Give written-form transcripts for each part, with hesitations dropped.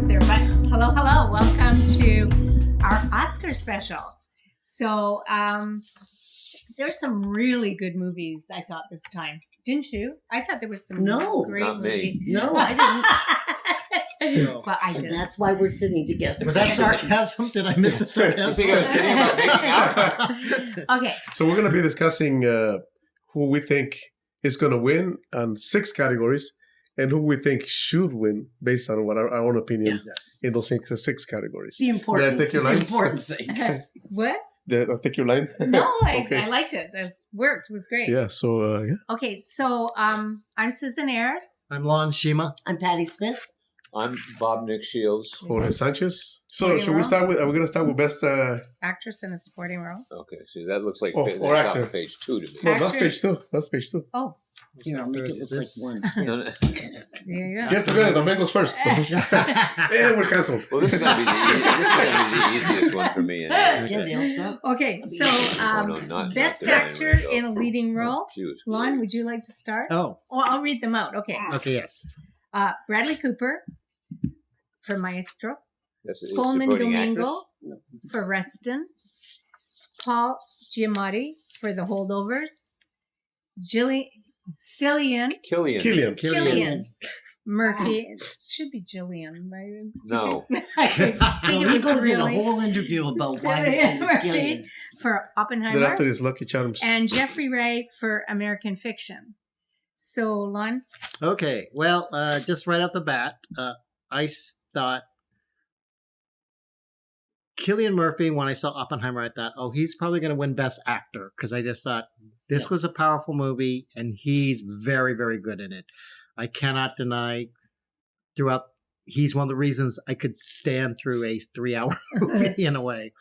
pause there, but hello. Welcome to our Oscar special. So there's some really good movies, I thought, this time. Didn't you? I thought there was some great not me. movies. No, I didn't. Well, I And did. that's why we're sitting together. Was that sarcasm? Did I miss the You sarcasm? think I was kidding about making out? Okay. So we're going to be discussing who we think is going to win on 6 categories and who we think should win based on what our own opinion Yes. in those 6 categories. The important, Did I take your the lines? important thing. What? Did I take your line? No, Okay. I liked it. It worked. It was great. Yeah, so yeah. Okay, so I'm Susan Ayers. I'm Lon Shima. I'm Patty Smith. I'm Bob Nick Shields. Jorge Sanchez. So Jorge should we Ron? start with, are we going to start with best, Actress in a supporting role. Okay, see, that looks like Oh, that's or on actor. page 2 to me. no, that's Actress. page 2. That's page 2. Oh, Here, I'll make it look like one. No, no. there you go. Get together, the man goes first. And we're canceled. Well, this is going to be the easiest one for me. Anyway. Yeah, they also. Okay, so Oh, no, not best the actor Diamond in a leading role. She was Lon, great. would you like to start? Oh, Well, I'll read them out. Okay. okay, yes. Bradley Cooper for Maestro. That's a Coleman supporting Domingo actress. for Reston. Paul Giamatti for The Holdovers. Cillian Killian. Murphy. It should be Jillian, right? No. I think Well, it he was goes in a really whole interview about why his Cillian name is Murphy Gillian. for Then Oppenheimer. after this, Lucky Charms. And Jeffrey Wright for American Fiction. So, Lon, Okay, well, just right off the bat, I thought Cillian Murphy, when I saw Oppenheimer, I thought, oh, he's probably going to win Best Actor, because I just thought this was a powerful movie, and he's very, very good in it. I cannot deny throughout, he's one of the reasons I could stand through a 3-hour movie in a way,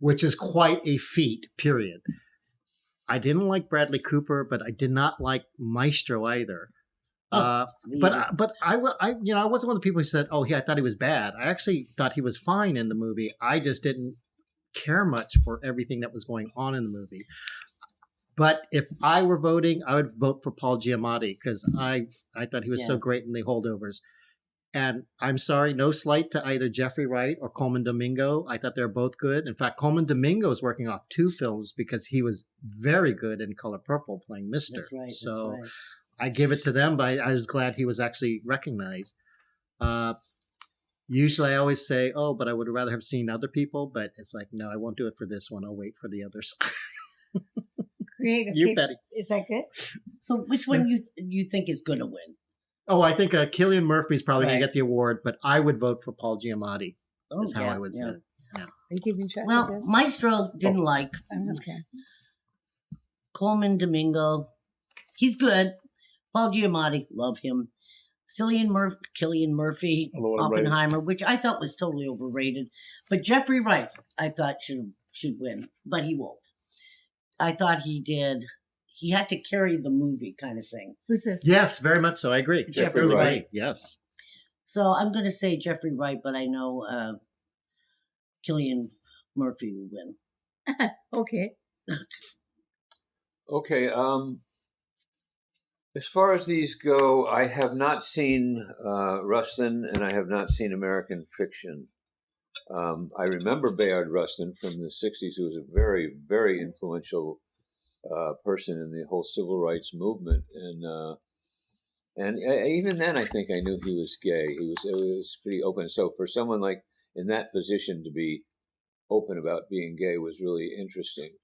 which is quite a feat, period. I didn't like Bradley Cooper, but I did not like Maestro either. But I wasn't one of the people who said, "Oh, yeah, I thought he was bad." I actually thought he was fine in the movie. I just didn't care much for everything that was going on in the movie. But if I were voting, I would vote for Paul Giamatti because I thought he was so great in The Holdovers. And I'm sorry, no slight to either Jeffrey Wright or Coleman Domingo. I thought they were both good. In fact, Coleman Domingo is working off 2 films because he was very good in Color Purple playing Mister. That's right. So that's right. I give it to them, but I was glad he was actually recognized. Usually I always say, oh, but I would rather have seen other people, but it's like, no, I won't do it for this one. I'll wait for the others. creative. You, Betty. Is that good? So, which one you think is going to win? Oh, I think Cillian Murphy's probably going Right. to get the award, but I would vote for Paul Giamatti. Oh, Is how I would say it. Are you keeping track of Well, this? Maestro didn't like Okay. Coleman Domingo. He's good. Paul Giamatti, love him. Cillian Murphy, I don't know what I'm writing. Oppenheimer, which I thought was totally overrated. But Jeffrey Wright, I thought should win, but he won't. I thought he did. He had to carry the movie, kind of thing. Who's this? Yes, very much so. I agree. Jeffrey Wright. Yes. So I'm going to say Jeffrey Wright, but I know Cillian Murphy will win. Okay. Okay, as far as these go, I have not seen Rustin, and I have not seen American Fiction. I remember Bayard Rustin from the 60s, who was a very, very influential person in the whole civil rights movement. And even then, I think I knew he was gay. It was pretty open. So for someone like in that position to be open about being gay was really interesting.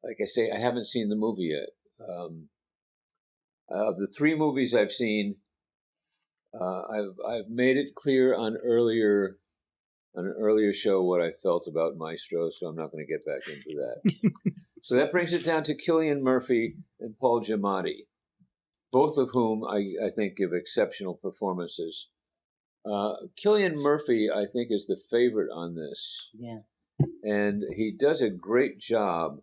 Like I say, I haven't seen the movie yet. Of the 3 movies I've seen, I've made it clear on an earlier show what I felt about Maestro, so I'm not going to get back into that. So that brings it down to Cillian Murphy and Paul Giamatti, both of whom I think give exceptional performances. Cillian Murphy, I think, is the favorite on this. Yeah. And he does a great job,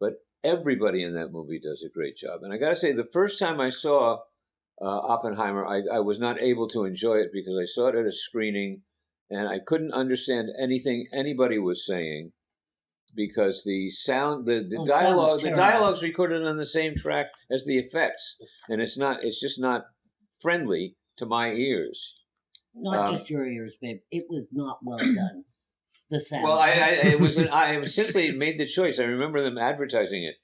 but everybody in that movie does a great job. And I got to say, the first time I saw Oppenheimer, I was not able to enjoy it because I saw it at a screening and I couldn't understand anything anybody was saying because the sound, the dialogue's recorded on the same track as the effects, and it's just not friendly to my ears. Not just your ears, babe. It was not well done. The sound. Well, I since they made the choice, I remember them advertising it.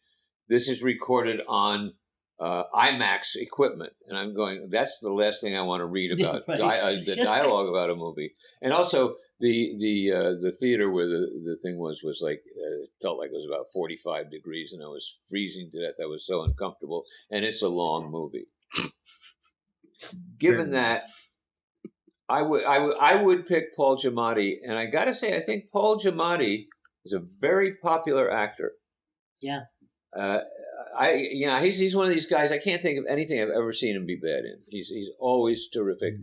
This is recorded on IMAX equipment, and I'm going. That's the last thing I want to read about Right. the dialogue about a movie, and also the theater where the thing was like felt like it was about 45 degrees, and I was freezing to death. I was so uncomfortable, and it's a long movie. Given that, I would pick Paul Giamatti, and I got to say, I think Paul Giamatti is a very popular actor. Yeah. He's one of these guys. I can't think of anything I've ever seen him be bad in. He's always terrific,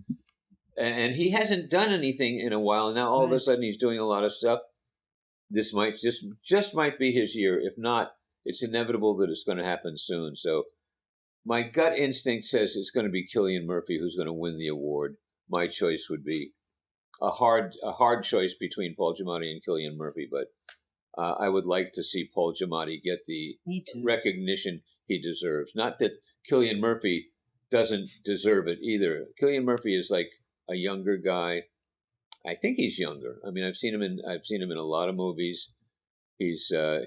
and he hasn't done anything in a while. And now all of a sudden he's doing a lot of stuff. This might just might be his year. If not, it's inevitable that it's going to happen soon. So my gut instinct says it's going to be Cillian Murphy who's going to win the award. My choice would be a hard choice between Paul Giamatti and Cillian Murphy, but I would like to see Paul Giamatti get the recognition he deserves. Not that Cillian Murphy doesn't deserve it either. Cillian Murphy is like a younger guy. I think he's younger. I mean, I've seen him in a lot of movies. He's a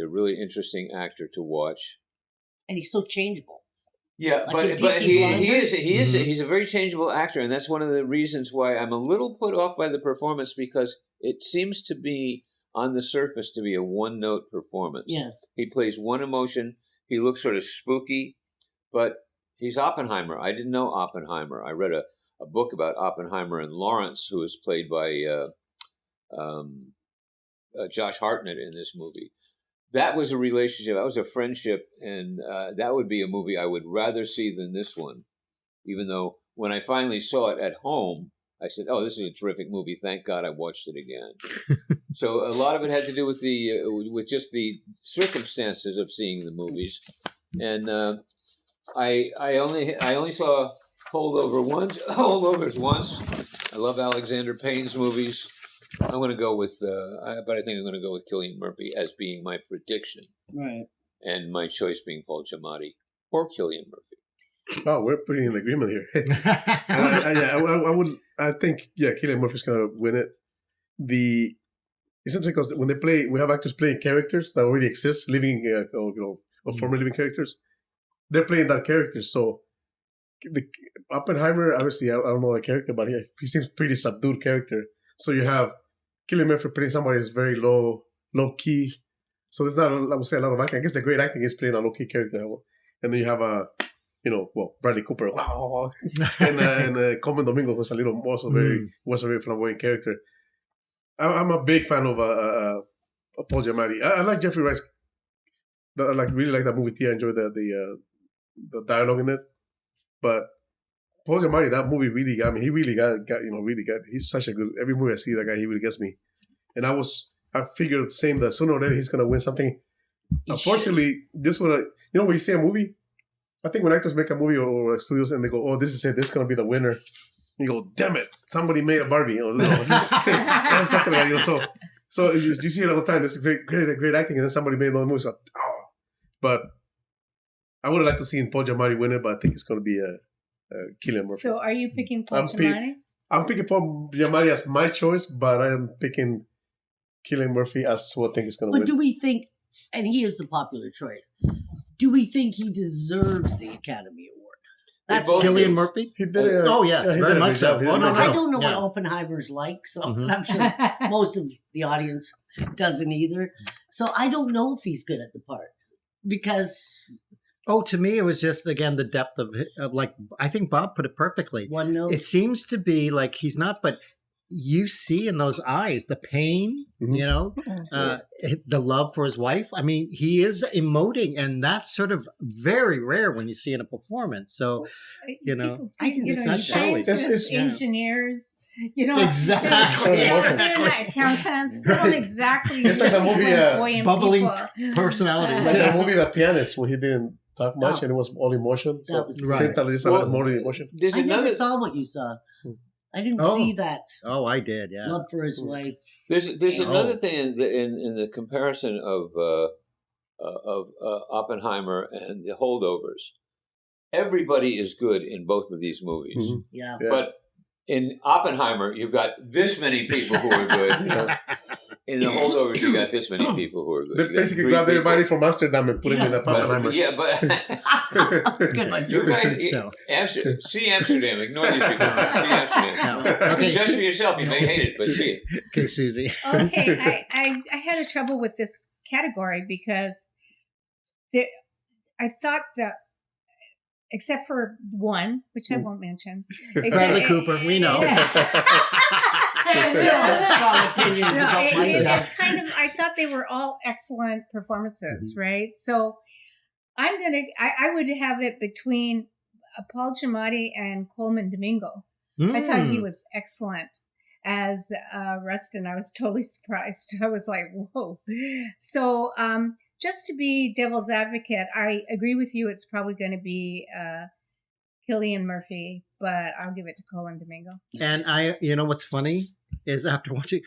really interesting actor to watch, and he's so changeable. Yeah, like but he's a very changeable actor, and that's one of the reasons why I'm a little put off by the performance, because it seems to be on the surface to be a one-note performance. Yes. He plays one emotion. He looks sort of spooky, but he's Oppenheimer. I didn't know Oppenheimer. I read a book about Oppenheimer and Lawrence, who is played by Josh Hartnett in this movie. That was a relationship. That was a friendship, and that would be a movie I would rather see than this one. Even though when I finally saw it at home, I said, "Oh, this is a terrific movie. Thank God I watched it again." So a lot of it had to do with with just the circumstances of seeing the movies, and I only saw Holdovers once. I love Alexander Payne's movies. I'm going to go with, but I think I'm going to go with Cillian Murphy as being my prediction, Right? And my choice being Paul Giamatti or Cillian Murphy. Oh, we're pretty in agreement here. I think Cillian Murphy's going to win it. It's interesting because when they play, we have actors playing characters that already exist, living or former living characters. They're playing that character, so. The Oppenheimer, obviously, I don't know the character, but he seems pretty subdued character. So you have Cillian Murphy playing somebody who's very low key. So there's not, I would say, a lot of acting. I guess the great acting is playing a low key character, and then you have Bradley Cooper, and Coleman Domingo, who's a little more was a very flamboyant character. I'm a big fan of Paul Giamatti. I like Jeffrey Wright. I really like that movie. I enjoy the dialogue in it. But Paul Giamatti, that movie really got me. He really got he's such a good, every movie I see that guy, he really gets me. And I figured the same, that sooner or later he's going to win something. Unfortunately, this one, when you see a movie, I think when actors make a movie or studios and they go, "Oh, this is it, this is going to be the winner," you go, "Damn it, somebody made a Barbie," or something like that. So you see it all the time. It's great acting, and then somebody made another movie. So, but I would have liked to see Paul Giamatti win it, but I think it's going to be Cillian Murphy. So are you picking Paul Giamatti? I'm picking Paul Giamatti as my choice, but I am picking Cillian Murphy as who I think is going to win. But do we think, and he is the popular choice, do we think he deserves the Academy Award? That's Cillian Murphy? He did it. Oh, yes, very much so. I don't know what Oppenheimer's like, so I'm sure most of the audience doesn't either. So I don't know if he's good at the part, because... Oh, to me, it was just, again, the depth of like, I think Bob put it perfectly. One note. It seems to be like he's not, but you see in those eyes the pain, the love for his wife. I mean, he is emoting, and that's sort of very rare when you see in a performance. So, scientists, engineers. Exactly. Accountants. They don't exactly. It's like a movie, bubbling personalities. Like the movie The Pianist, where he didn't talk much and it was all emotion. So same time, just a lot more emotion. I never saw what you saw. I didn't see that. Oh, I did. Yeah, love for his wife. There's another thing in the comparison of Oppenheimer and the Holdovers. Everybody is good in both of these movies. Mm-hmm. Yeah. But in Oppenheimer, you've got this many people who are good. Yeah. In the holdovers, you got this many people who are good. They You got basically 3 grabbed people. everybody from Amsterdam and put him in a But, Pappenheimer. yeah, but Good one. you guys, So. see Amsterdam. Ignore these people. See Amsterdam. No. Okay, Judge for yourself. You may hate it, but see it. Okay, Susie. Okay, I had a trouble with this category because I thought that, except for one, which I won't mention. Bradley Cooper, we know. We all have strong opinions No, about myself. it's kind of. I thought they were all excellent performances, right? So I would have it between Paul Giamatti and Coleman Domingo. I thought he was excellent as Rustin. I was totally surprised. I was like, whoa. So just to be devil's advocate, I agree with you. It's probably going to be Cillian Murphy, but I'll give it to Coleman Domingo. And you know what's funny is after watching,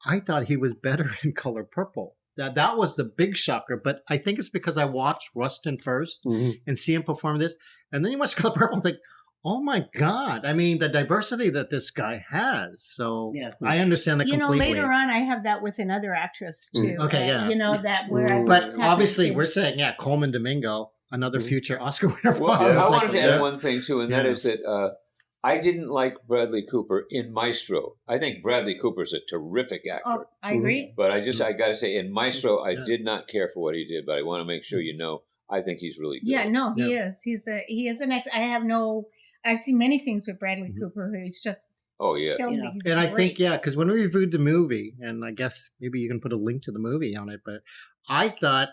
I thought he was better in Color Purple. That was the big shocker, but I think it's because I watched Rustin first and see him perform this, and then you watch Color Purple and think, oh my God. I mean, the diversity that this guy has. So Yeah. I understand that completely. Later on, I have that with another actress too. Okay, yeah. That where I was But happy obviously, to- we're saying, Coleman Domingo, another future Oscar winner. Well, possibly. I It's wanted to like, add one thing too, and that Yeah. is that I didn't like Bradley Cooper in Maestro. I think Bradley Cooper's a terrific actor. Oh, I agree. But I got to say, in Maestro, I Yeah. did not care for what he did. But I want to make sure you know, I think he's really good. Yeah, no, he is. He is an ex. I've seen many things with Bradley Mhm. Cooper who's just Oh yeah. killed Yeah. me. He's And I great. think, because when we reviewed the movie, and I guess maybe you can put a link to the movie on it, but I thought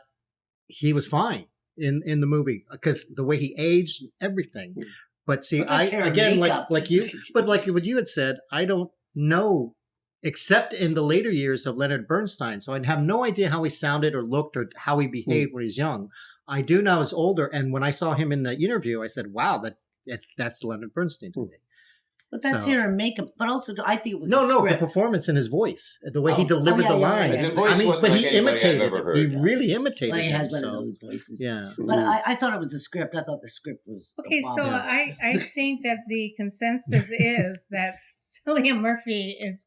he was fine in the movie because the way he aged, everything. But see, But that's hair and makeup. like you, but like what you had said, I don't know, except in the later years of Leonard Bernstein. So I have no idea how he sounded or looked or how he behaved when he was young. I do now as older, and when I saw him in the interview, I said, "Wow, that's Leonard Bernstein to me." But that's So- hair and makeup. But also, I think it was No, the the script. performance in his voice, the way he Oh, delivered yeah, the yeah, lines. yeah. His voice I mean, wasn't but like he anybody I've imitated ever it. heard. He really imitated Well, he him. has one of So, those voices. yeah. But I thought it was the script. I thought the script was Okay, so abominable. I think that the consensus is that Cillian Murphy is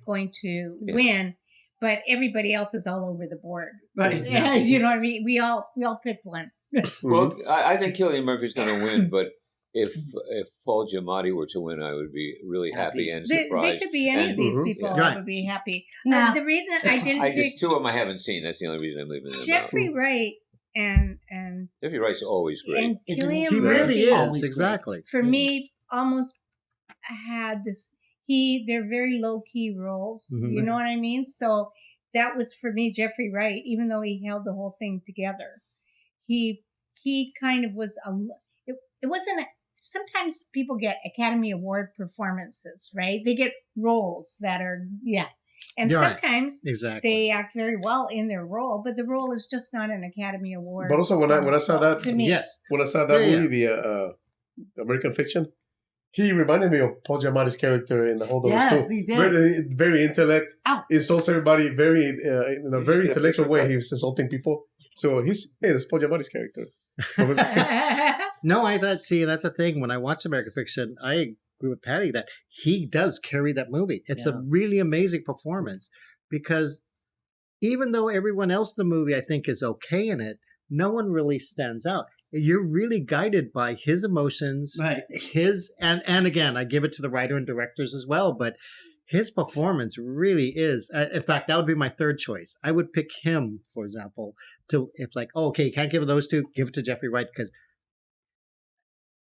going to win, but everybody else is all over the board. Right. Yeah, you know what I mean? We all picked one. Well, I think Cillian Murphy's going to win, but if Paul Giamatti were to win, I would be really happy and They surprised. could be any of these people. Yeah. I would be happy. Nah. The reason I didn't pick Two of them I haven't seen. That's the only reason I'm leaving them Jeffrey out. Wright and Jeffrey Wright's always great. and Isn't Cillian He Murphy really Always is, great. exactly. for me almost had this. They're very low key roles. Mhm. You know what I mean? So that was for me Jeffrey Wright, even though he held the whole thing together. He kind of was it wasn't. Sometimes people get Academy Award performances, right? They get roles that are and You're right. sometimes Exactly. they act very well in their role, but the role is just not an Academy Award. But also when I saw that, to me, Yes. when I saw that Yeah, movie, the American Fiction, he reminded me of Paul Giamatti's character in the Holdovers Yes, too. he did. Very intellect. Ow. Insults everybody very in a very intellectual way. He was insulting people. So that's Paul Giamatti's character. No, I thought, that's the thing. When I watch American Fiction, I agree with Patty that he does carry that movie. It's Yeah. a really amazing performance because even though everyone else in the movie I think is okay in it, no one really stands out. You're really guided by his emotions, Right. and again, I give it to the writer and directors as well, but his performance really is. In fact, that would be my third choice. I would pick him, for example. It's like, okay, you can't give it those two. Give it to Jeffrey Wright because,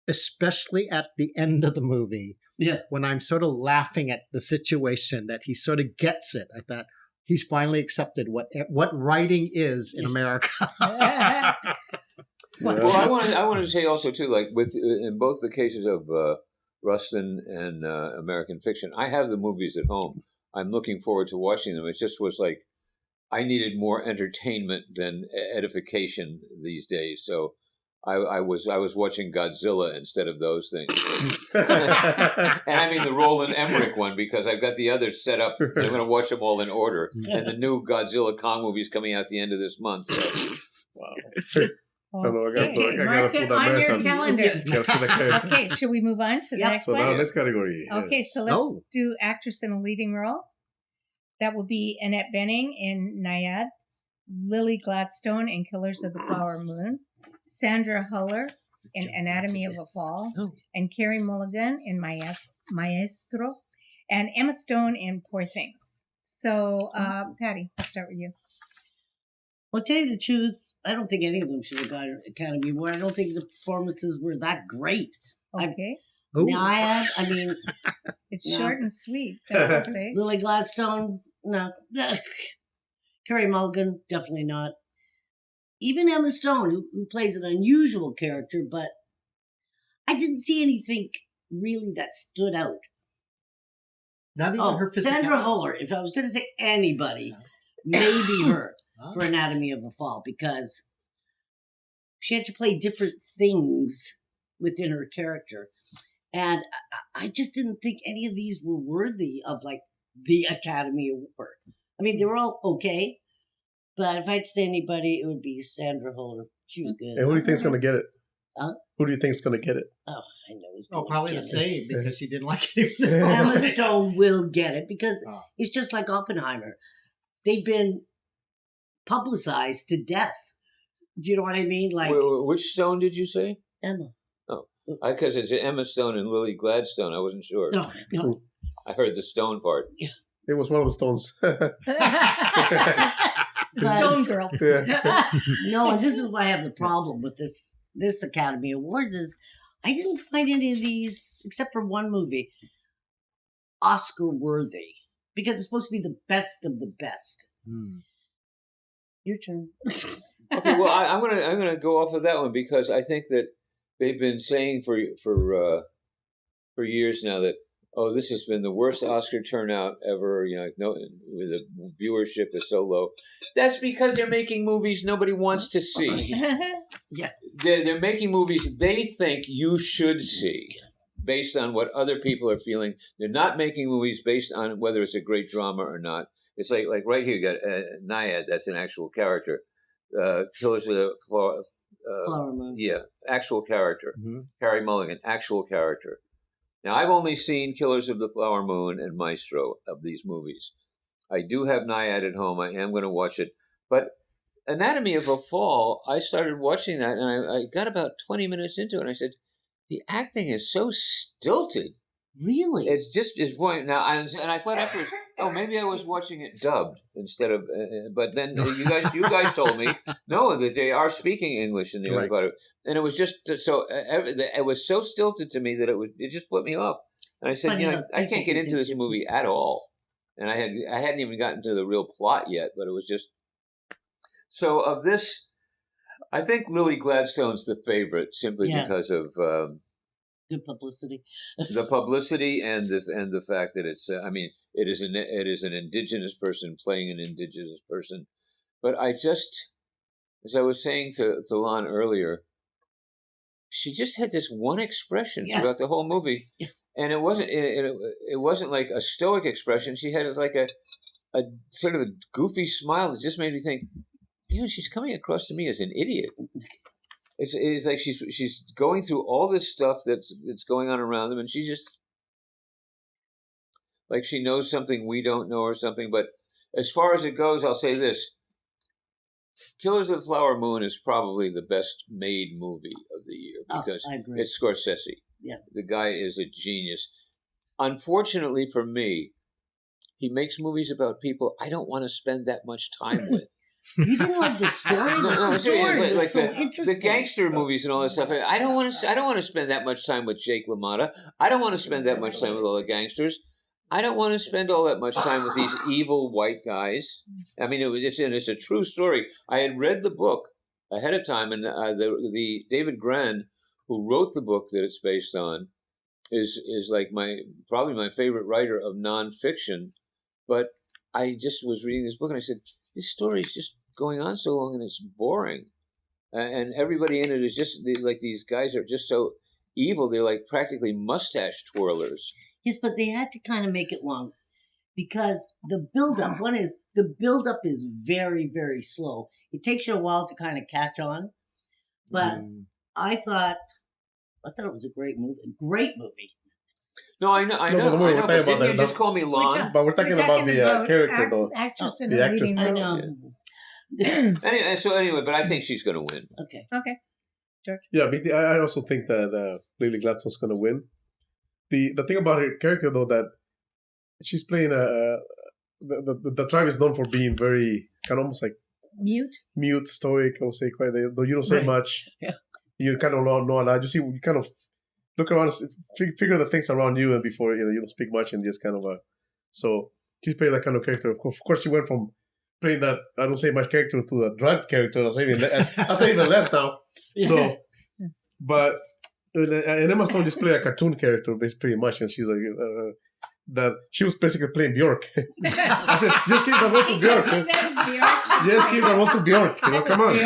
especially at the end of the movie, Yeah. when I'm sort of laughing at the situation that he sort of gets it, I thought he's finally accepted what writing is in America. Well, I wanted to say also too, like in both the cases of Rustin and American Fiction, I have the movies at home. I'm looking forward to watching them. It just was like I needed more entertainment than edification these days. So I was watching Godzilla instead of those things. And I mean the Roland Emmerich one because I've got the others set up and I'm going to watch them all in order. And the new Godzilla Kong movie is coming out at the end of this month. So. Wow. I know, I gotta Okay, put- I gotta mark pull it that on your marathon. calendar. Gotta put that character. Okay, should we move on to the Yep. next So one? now next category. Okay, yes. so let's Oh. do actress in a leading role. That will be Annette Bening in Naiad, Lily Gladstone in Killers of the Flower Moon, Sandra Huller in Anatomy of a Fall, Oh. and Carey Mulligan in Maestro, and Emma Stone in Poor Things. So, Patty, let's start with you. Well, to tell you the truth, I don't think any of them should have got an Academy Award. I don't think the performances were that great. Okay, Ooh. Naiad, I mean, it's No. short and sweet. That's what I say. Lily Gladstone, no. Carey Mulligan, definitely not. Even Emma Stone, who plays an unusual character, but I didn't see anything really that stood out. Not even Oh, her Sandra physicality. Huller. If I was going to say anybody, maybe her Oh. for Anatomy of a Fall, because she had to play different things within her character. And I just didn't think any of these were worthy of like the Academy Award. I mean, they were all okay, but if I had to say anybody, it would be Sandra Huller. She was good. And who do you think's gonna get it? Huh? Who do you think's gonna get it? Oh, I know. It's Oh, gonna probably the get it. same because she didn't like it. Emma Stone will get it because Oh. it's just like Oppenheimer. They've been publicized to death. Do you know what I mean? Like Which Stone did you say? Emma. Because it's Emma Stone and Lily Gladstone. I wasn't sure. No, no. I heard the Stone part. It was one of the Stones. The Stone Girls. Yeah. No, and this is why I have the problem with this Academy Awards is I didn't find any of these, except for one movie, Oscar worthy. Because it's supposed to be the best of the best. Hmm. Your turn. Okay, well, I'm gonna go off of that one because I think that they've been saying for years now that this has been the worst Oscar turnout ever. You know, the viewership is so low. That's because they're making movies nobody wants to see. They're making movies they think you should see based on what other people are feeling. They're not making movies based on whether it's a great drama or not. It's like right here you got Naiad. That's an actual character. Killers of the Flower Moon. Yeah, actual character. Mm-hmm. Carey Mulligan, actual character. Now, I've only seen Killers of the Flower Moon and Maestro of these movies. I do have Naiad at home. I am going to watch it. But Anatomy of a Fall, I started watching that, and I got about 20 minutes into it, and I said, the acting is so stilted. Really? It's boring. Now, and I thought afterwards, maybe I was watching it dubbed instead of. But then you guys told me no, that they are speaking English in the Right. part of it, and it was just so. It was so stilted to me that it just put me off. And I said, Funny how I can't people get can into think this different. movie at all. And I hadn't even gotten to the real plot yet, but it was just. So of this, I think Lily Gladstone's the favorite simply Yeah. because of. Good publicity. The publicity and the fact that it's it is an indigenous person playing an indigenous person, but I just, as I was saying to Lon earlier, she just had this one expression Yeah. throughout the whole movie, Yeah. and it wasn't like a stoic expression. She had like a sort of a goofy smile that just made me think, she's coming across to me as an idiot. It's like she's going through all this stuff that's going on around them, and she just like she knows something we don't know or something. But as far as it goes, I'll say this: Killers of the Flower Moon is probably the best made movie of the year because I agree. it's Scorsese. Yeah. The guy is a genius. Unfortunately for me, he makes movies about people I don't want to spend that much time with. You didn't like the story. The story seriously, was so the interesting. gangster movies and all that stuff. I don't want to spend that much time with Jake LaMotta. I don't want to spend that much time with all the gangsters. I don't want to spend all that much time with these evil white guys. I mean, it's a true story. I had read the book ahead of time, and the David Gran, who wrote the book that it's based on, is like probably my favorite writer of nonfiction. But I just was reading this book, and I said, this story is just going on so long and it's boring. And everybody in it is just like these guys are just so evil. They're like practically mustache twirlers. Yes, but they had to kind of make it long because the buildup. The buildup is very, very slow. It takes you a while to kind of catch on. But I thought it was a great movie. Great movie. No, I know. No, but the movie we're But talking about didn't you that- just call me Lon? But we're talking about the character, though. Actress in the a actress. leading I role. know. Anyway, but I think she's going to win. Okay. Okay, George. Yeah, but I also think that Lily Gladstone's going to win. The thing about her character, though, that she's playing the tribe is known for being very kind of almost like Mute. stoic. I would say quite. Though you don't say Right. much. Yeah. You kind of know a lot. You kind of look around, figure the things around you, and before you don't speak much, and just kind of So she's playing that kind of character. Of course, she went from playing that I don't say much character to a drugged character. I say even less now. So, but and Emma Stone just played a cartoon character, pretty much, and she's like that. She was basically playing Bjork. I said, just give the role to Bjork. Just give the role to Bjork. Come on.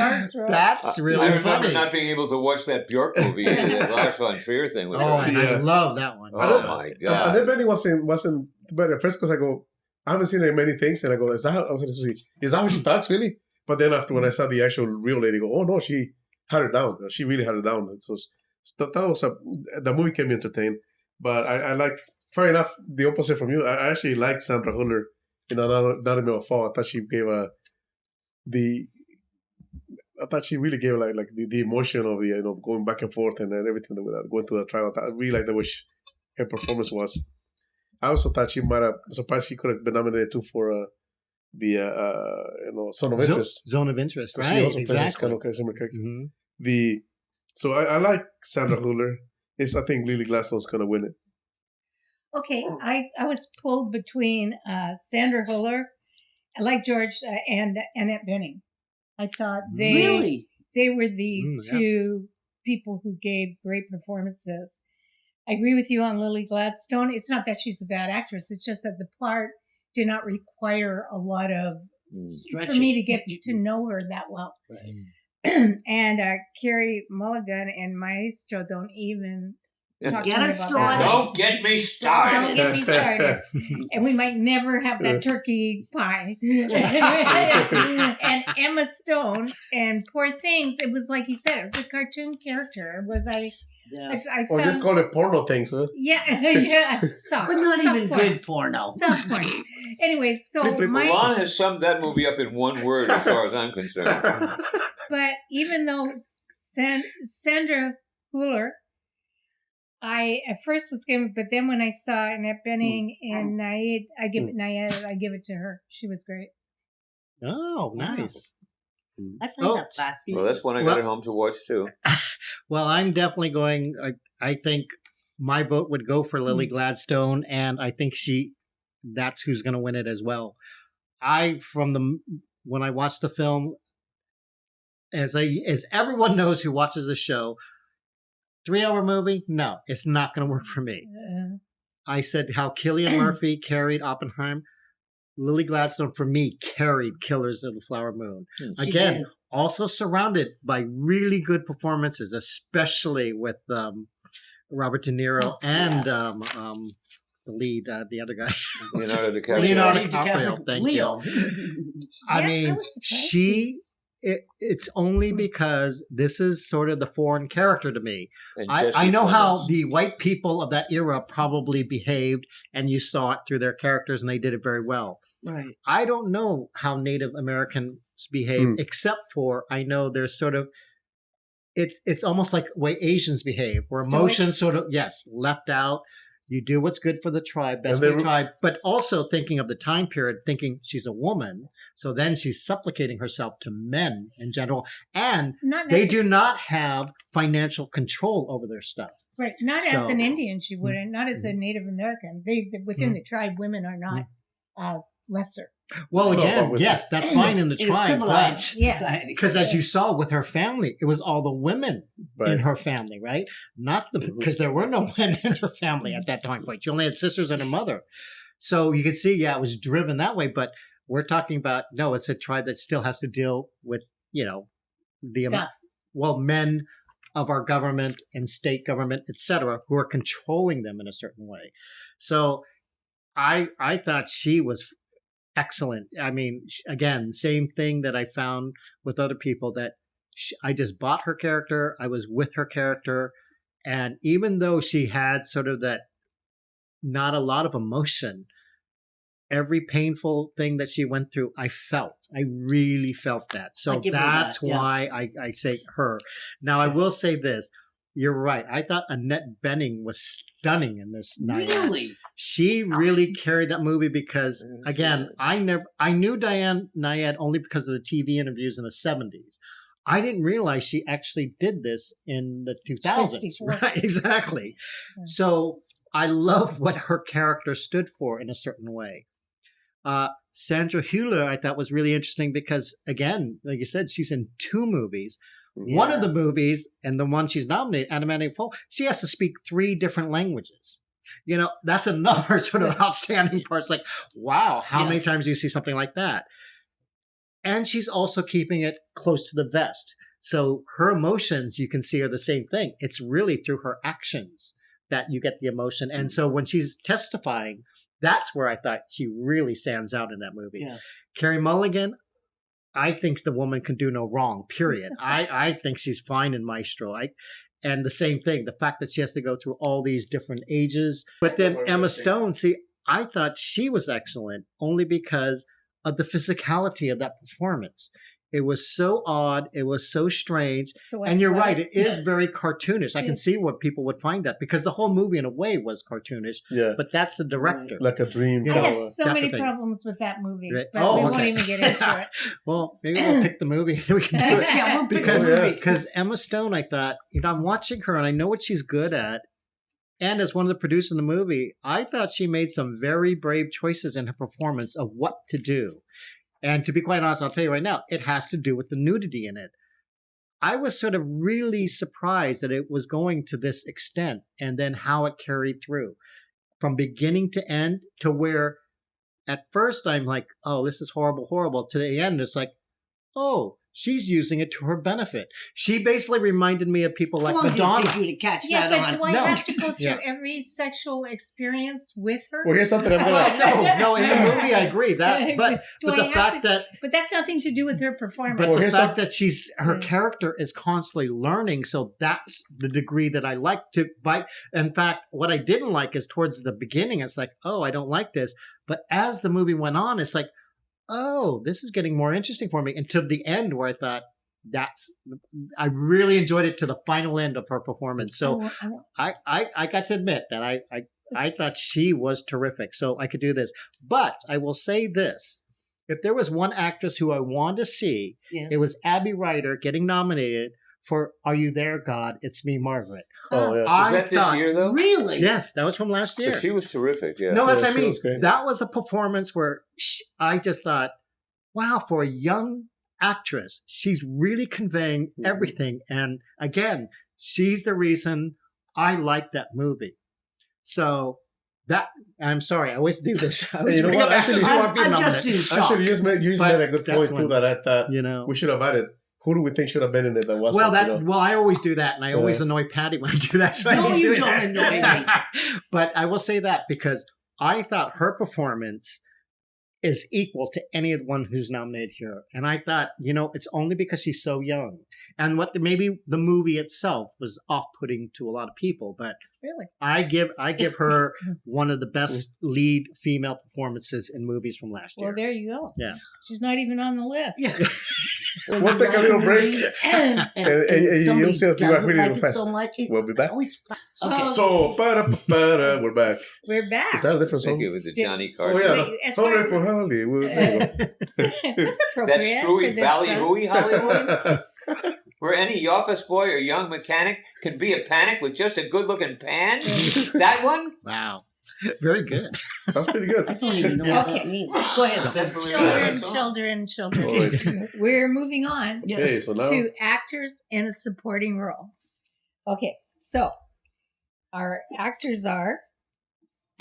That's really I remember funny. not being able to watch that Bjork movie, that Lars von Trier thing. With Oh, her. and I love that one. Oh my And god! then Benny wasn't. But at first, because I go, I haven't seen her in many things, and I go, is that how she talks, really? But then after when I saw the actual real lady, I go, oh no, she had her down. She really had her down. And so that was the movie kept me entertained. But I like, fair enough, the opposite from you. I actually like Sandra Hüller in Anatomy of a Fall. I thought she gave really gave like the emotion of the going back and forth and everything going to the trial. I really liked the way her performance was. I also thought she might have surprised she could have been nominated too for the Zone of Interest. Zone of Interest, She right? also plays this Exactly. kind of similar character. Mhm. So I like Sandra Hüller. I think Lily Gladstone's gonna win it. Okay, I was pulled between Sandra Hüller, like George, and Annette Bening. I thought Really? they were the Yeah. two people who gave great performances. I agree with you on Lily Gladstone. It's not that she's a bad actress. It's just that the part did not require a lot of for me to get to know her that well. Right. And Carrie Mulligan and Maestro don't even talk Get to me us about started. that. Don't get me started. Don't get me started. And we might never have that turkey pie. And Emma Stone and Poor Things, it was like he said, it was a cartoon character. Yeah. I Or just found, call it porno things, huh? yeah, soft. But not soft even porn. good porno. Soft porn. Anyways, so Lon has summed that movie up in one word, as far as I'm concerned. but even though Sandra Hüller, I at first was given, but then when I saw Annette Bening and Nayed, I give it to her. She was great. Oh, nice. I find that fascinating. Well, that's one I got at home to watch too. Well, I'm definitely going. I think my vote would go for Lily Gladstone, and I think that's who's going to win it as well. When I watched the film, as everyone knows who watches the show, 3-hour movie, no, it's not going to work for me. I said how Cillian Murphy carried Oppenheimer. Lily Gladstone, for me, carried Killers of the Flower Moon. She Again, did. also surrounded by really good performances, especially with Robert De Niro and yes. the lead, the other guy. Leonardo DiCaprio. Leonardo DiCaprio, thank Leo. I Yeah, mean, I was surprised it's only because this is sort of the foreign character to me. And I Jesse know how Plemons. the white people of that era probably behaved, and you saw it through their characters, and they did it very well. Right. I don't know how Native Americans behave, except for I know there's sort of it's almost like the way Asians behave, where Stoic. emotions sort of left out. You do what's good for the tribe, best for the tribe, but also thinking of the time period, thinking she's a woman, so then she's supplicating herself to men in general, and they do not have financial control over their stuff. Right, not as So- an Indian, she wouldn't. Not as a Native American. They within the tribe, women are not lesser. Well, No, again, but with- yes, that's fine in the In a tribe, civilized but Yeah. society. because as you saw with her family, it was all the women in her family, right? Not because there were no men in her family at that time point. She only had sisters and her mother. So you could see, it was driven that way. But we're talking about, no, it's a tribe that still has to deal with, the Stuff. men of our government and state government, etc., who are controlling them in a certain way. So I thought she was excellent. I mean, again, same thing that I found with other people, that I just bought her character. I was with her character. And even though she had sort of that, not a lot of emotion, every painful thing that she went through, I felt. I really felt that. So give her that's that, yeah. why I say her. Now, I will say this. You're right. I thought Annette Bening was stunning in this. Naiad. Really? She really carried that movie because, again, I knew Diane Naiad only because of the TV interviews in the 70s. I didn't realize she actually did this in the 2000s. 64. Right, exactly. Yeah. So I love what her character stood for in a certain way. Sandra Hüller, I thought was really interesting because, again, like you said, she's in 2 movies. Yeah. One of the movies, and the one she's nominated, Animatic Folk, she has to speak 3 different languages. You know, that's another sort of outstanding part. It's like, wow, how many times do you see something like that? And she's also keeping it close to the vest. So her emotions, you can see, are the same thing. It's really through her actions that you get the emotion. And so when she's testifying, that's where I thought she really stands out in that movie. Yeah. Carey Mulligan, I think the woman can do no wrong, period. I think she's fine in Maestro. And the same thing, the fact that she has to go through all these different ages. But then Emma Stone, see, I thought she was excellent only because of the physicality of that performance. It was so odd. It was so strange. So and you're right. It is very cartoonish. I can see what people would find that because the whole movie in a way was cartoonish. Yeah. But that's the director. Like a dream. You I know, had so that's many the thing. problems with that movie, Right. but Oh, we okay. won't even get into it. Well, maybe we'll pick the movie and we can do it. Yeah, we'll pick Because, the movie. because Emma Stone, I thought, I'm watching her and I know what she's good at. And as one of the producers in the movie, I thought she made some very brave choices in her performance of what to do. And to be quite honest, I'll tell you right now, it has to do with the nudity in it. I was sort of really surprised that it was going to this extent and then how it carried through from beginning to end to where at first I'm like, oh, this is horrible, horrible. To the end, it's like, oh, she's using it to her benefit. She basically reminded me of people like How long did it Madonna. take you to catch Yeah, that but on? do I No. have to go through Yeah. every sexual experience with her? Well, here's something I'm gonna. No, in the movie I agree that, but Do I the have fact to- that But that's nothing to do with her performance. But Well, the here's fact some- that her Mm. character is constantly learning, so that's the degree that I like to bite. In fact, what I didn't like is towards the beginning, it's like, oh, I don't like this. But as the movie went on, it's like, oh, this is getting more interesting for me. And to the end where I thought, I really enjoyed it to the final end of her performance. So I got to admit that I thought she was terrific. So I could do this. But I will say this. If there was one actress who I wanted to see, Yeah. it was Abby Ryder getting nominated for Are You There, God? It's Me, Margaret. Oh yeah. I Was that this thought- year, though? Really? Yes, that was from last year. She was terrific, yeah. No, that's Yeah, what I she mean. was great. That was a performance where I just thought, wow, for a young actress, she's really conveying Mhm. everything. And again, she's the reason I like that movie. So that, I'm sorry, I always do this. I always you know bring what? up actors Actually- who aren't being I'm just nominated. in shock. Actually, you But made a good that's point too. one. That I thought You know, we should have added. Who do we think should have been in it that wasn't? well, that you know? well, I always do that, and I always Yeah. annoy Patty when I do that. So I No, hate you doing don't that. annoy me. But I will say that because I thought her performance is equal to any of the one who's nominated here, and I thought, it's only because she's so young, and maybe the movie itself was off-putting to a lot of people, but Really? I give her one of the best lead female performances in movies from last year. Well, there you go. Yeah. She's not even on the list. Yeah. We'll take a little break. And and somebody you'll see it doesn't really like it fast. so much. We'll be back. Always Okay. So, we're back. We're back. Is that a different I think song? it was the Did- Johnny Oh Carson. yeah, Wait, as sorry far- for Hollywood. There you go. That's That appropriate screwy for this. Valley Hooey Hollywood, where any office boy or young mechanic can be a panic with just a good-looking pan. That one? Wow, very good. That's pretty good. I don't even know what that means. Go ahead. Children. Always. We're moving on Okay, so now to actors in a supporting role. Okay, so our actors are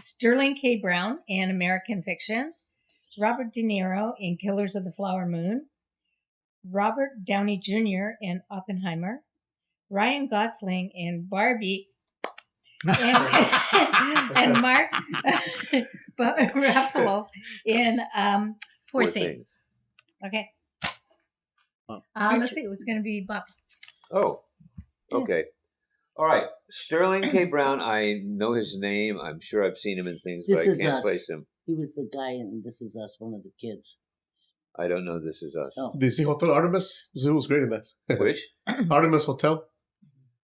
Sterling K. Brown in American Fiction, Robert De Niro in Killers of the Flower Moon, Robert Downey Jr. in Oppenheimer, Ryan Gosling in Barbie, and Mark Ruffalo in Poor Poor Things. Okay. Let's see. It was going to be Bob. Oh, okay. All right. Sterling K. Brown, I know his name. I'm sure I've seen him in things, This but I Is can't Us. place him. He was the guy in This Is Us, one of the kids. I don't know This Is Us. Oh, Did you see Hotel Artemis? He was great in that. Which? Artemis Hotel.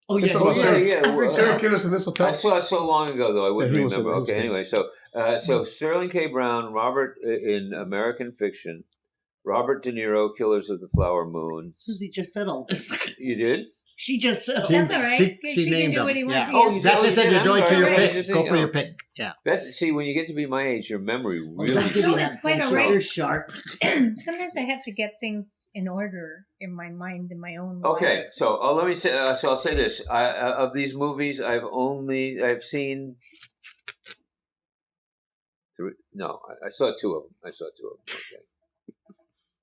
oh yeah, It's about yeah. Serial killers in this I hotel. saw it so long ago, though I wouldn't Yeah, he was remember. in it. He was Okay, good. anyway, so Sterling K. Brown, Robert in American Fiction, Robert De Niro, Killers of the Flower Moon. Susie just said all this. You did? She just said. She- That's all right. she She can named do him. what he wants. Yeah. He Oh, has you to- That's what I said. You're I'm going for sorry. your Okay, pick. just Go saying, for your oh. pick. Yeah. That's see when you get to be my age, your memory really. Don't give me No, that it's quite bullshit. all right. You're sharp. Sometimes I have to get things in order in my mind, in my own. Okay, logic. so let me say. So I'll say this: of these movies, I've seen. No, I saw two of them.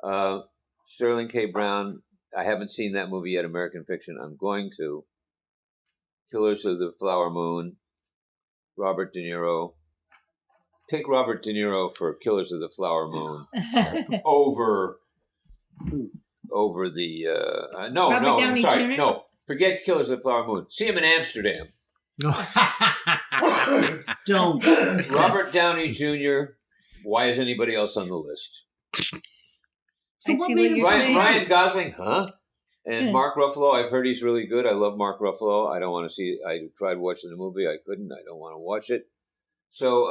Okay. Sterling K. Brown. I haven't seen that movie yet. American Fiction. I'm going to. Killers of the Flower Moon. Robert De Niro. Take Robert De Niro for Killers of the Flower Moon over the no Robert no Downey I'm sorry Jr.? no forget Killers of the Flower Moon. See him in Amsterdam. Don't. Robert Downey Jr. Why is anybody else on the list? So I what see made what him you're so saying. Ryan Gosling, huh? And Hmm. Mark Ruffalo, I've heard he's really good. I love Mark Ruffalo. I don't want to see. I tried watching the movie. I couldn't. I don't want to watch it. So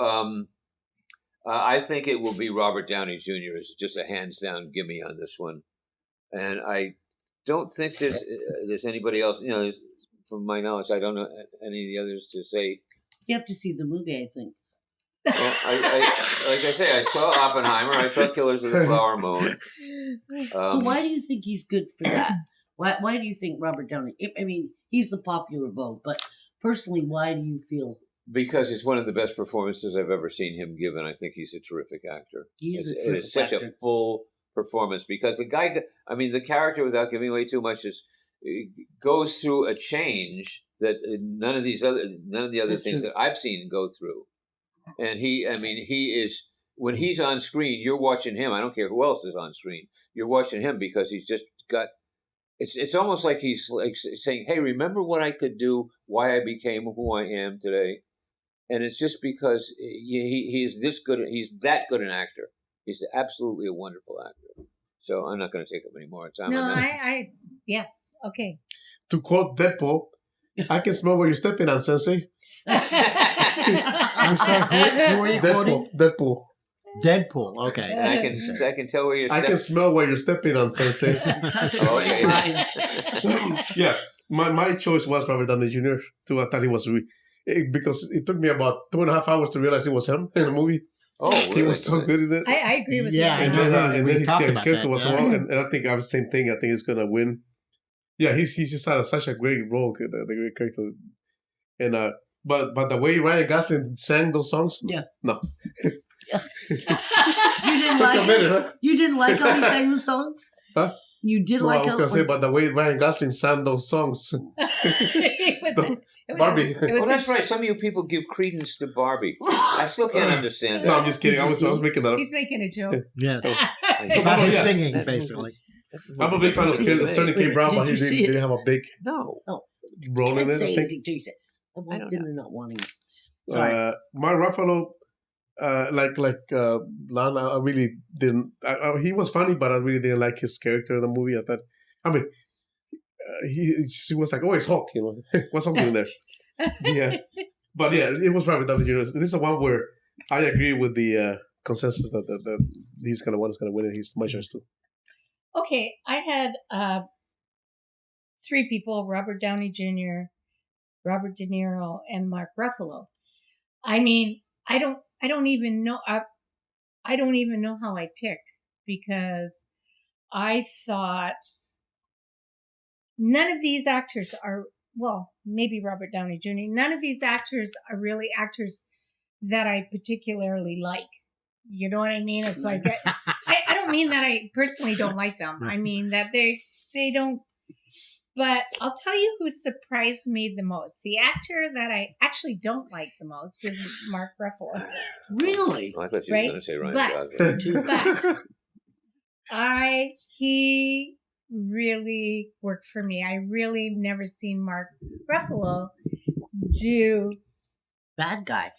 I think it will be Robert Downey Jr. It's just a hands down gimme on this one, and I don't think there's anybody else. You know, from my knowledge, I don't know any of the others to say. You have to see the movie, I think. Well, like I say, I saw Oppenheimer. I saw Killers of the Flower Moon. So why do you think he's good for that? Why do you think Robert Downey? I mean, he's the popular vote, but personally, why do you feel Because it's one of the best performances I've ever seen him give, and I think he's a terrific actor. he's a It terrific is such actor? a full performance because the guy, I mean, the character, without giving away too much, goes through a change that none of the other That's things true. that I've seen go through. And he is when he's on screen, you're watching him. I don't care who else is on screen. You're watching him because he's just got. It's almost like he's like saying, "Hey, remember what I could do? Why I became who I am today." And it's just because he's this good. He's that good an actor. He's absolutely a wonderful actor. So I'm not going to take up any more time No, on that. I yes, okay. To quote Deadpool, I can smell where you're stepping on, Sensei. I'm sorry. Who are you quoting? Deadpool. Deadpool. Okay. And I can tell where you're. I can smell where you're stepping on, Sensei. That's a Oh, great okay. line. Yeah, my choice was Robert Downey Jr. too. I thought he was because it took me about 2.5 hours to realize it was him in the movie. Oh, He really? was so good in it. I agree with Yeah, you. and I then, know. and We then talked his about character that, was yeah. well, and I think I was the same thing. I think he's gonna win. Yeah, he's just had such a great role, the great character, and but the way Ryan Gosling sang those songs, Yeah. no, You didn't took a like minute, it? huh? You didn't like how he sang the songs? Huh? You did No, like I was how gonna say, but the way Ryan Gosling sang those songs, it was, No, it was Barbie. It was Oh, that's a- right. Some of you people give credence to Barbie. I still can't understand no, that. I'm just kidding. I was making that up. He's making a joke. Yes. So, About his yeah. singing, basically. I'm a big fan of Sterling K. Brown, but he Did you see didn't it? have a big No. role in Can't it. I say think. anything to you. I walked don't in and not wanting it. Sorry. Mark Ruffalo, Lana, I really didn't. He was funny, but I really didn't like his character in the movie. I thought, I mean, he was like, "Oh, it's Hulk," you know, what's Hulk doing there? Yeah, but yeah, it was Robert Downey Jr. This is the one where I agree with the consensus that he's gonna win it. He's my choice too. Okay, I had 3 people: Robert Downey Jr., Robert De Niro, and Mark Ruffalo. I mean, I don't even know. I don't even know how I pick because I thought none of these actors are. Well, maybe Robert Downey Jr. None of these actors are really actors that I particularly like. You know what I mean? It's like I don't mean that I personally don't like them. I mean that they don't. But I'll tell you who surprised me the most. The actor that I actually don't like the most is Mark Ruffalo. Really? I thought you Right? were going to say Ryan But- Gosling. But he really worked for me. I really never seen Mark Ruffalo do. Bad guy.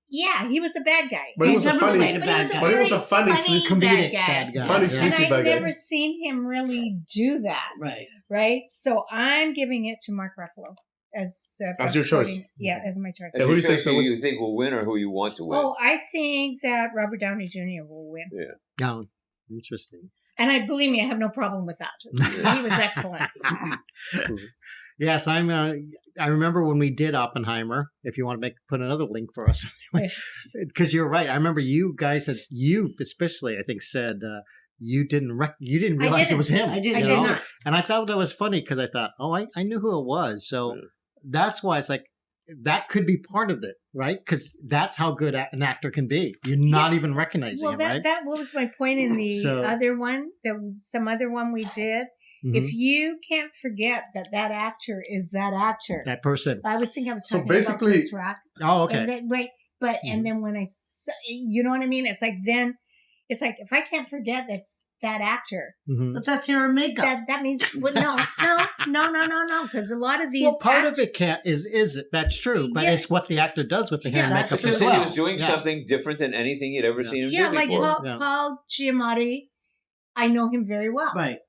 Yeah, he was a bad guy. But he He's was a never funny. played a But he bad was a guy. But he was a very funny, comedic bad guy. Funny, Yeah. And sleazy I've bad guy. never seen him really do that, Right. right? So I'm giving it to Mark Ruffalo as As your choice. supporting- Yeah, as my choice. Yeah, As who do your you think choice, so? who you think will win or who you want to win? Oh, I think that Robert Downey Jr. will win. Oh, interesting. And I believe me, I have no problem with that. He was excellent. Yes, I'm. I remember when we did Oppenheimer. If you want to put another link for us, because you're right. I remember you guys had especially I think said you didn't realize it was him. I didn't. I you did know? not. And I thought that was funny because I thought, oh, I knew who it was. So Yeah. that's why it's like that could be part of it, right? Because that's how good an actor can be. You're not even recognizing Well, him, right? that was my point in the So- other one, some other one we did. Mhm. If you can't forget that actor is that actor. That person. I was thinking I was So talking basically- about Chris Rock. Oh, okay. And then, wait, but and then when you know what I mean? It's like it's like if I can't forget that's that actor, Mhm. But that's hair and makeup. that means well, no, because a lot of these Well, part of it is it? That's true, but Yeah. it's what the actor does with the hair Yeah, and that's makeup But you as said well. he was doing Yeah. something different than anything you'd ever seen him yeah, do like before. Paul Giamatti, I know him very well. Right.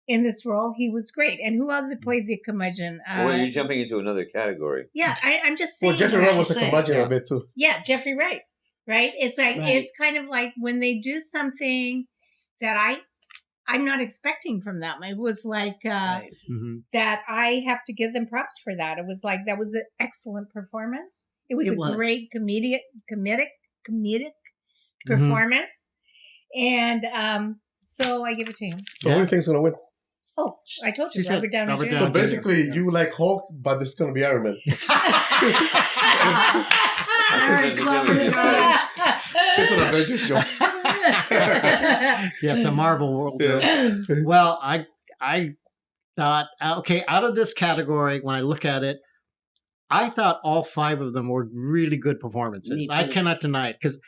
In this role, he was great. And who else played the curmudgeon? Well, you're jumping into another category. Yeah, I'm just saying. Well, Jeffrey that. Wright was a Say, curmudgeon yeah. a bit too. Yeah, Jeffrey Wright. Right? It's like Right. it's kind of like when they do something that I'm not expecting from them. It was like Right. Mhm. that I have to give them props for that. It was like that was an excellent performance. It was It a was. great comedic Mm-hmm. performance. And so I give it to him. So who do you think's gonna win? Oh, I told you, She said Robert Downey Robert Jr. So Downey basically, Yeah. you like Hulk, but this is gonna be Iron Man. Very clever. It's an Avengers show. Yes, a Marvel world. Yeah. Well, I thought, okay, out of this category, when I look at it, I thought all five of them were really good performances. Me I too. cannot deny it because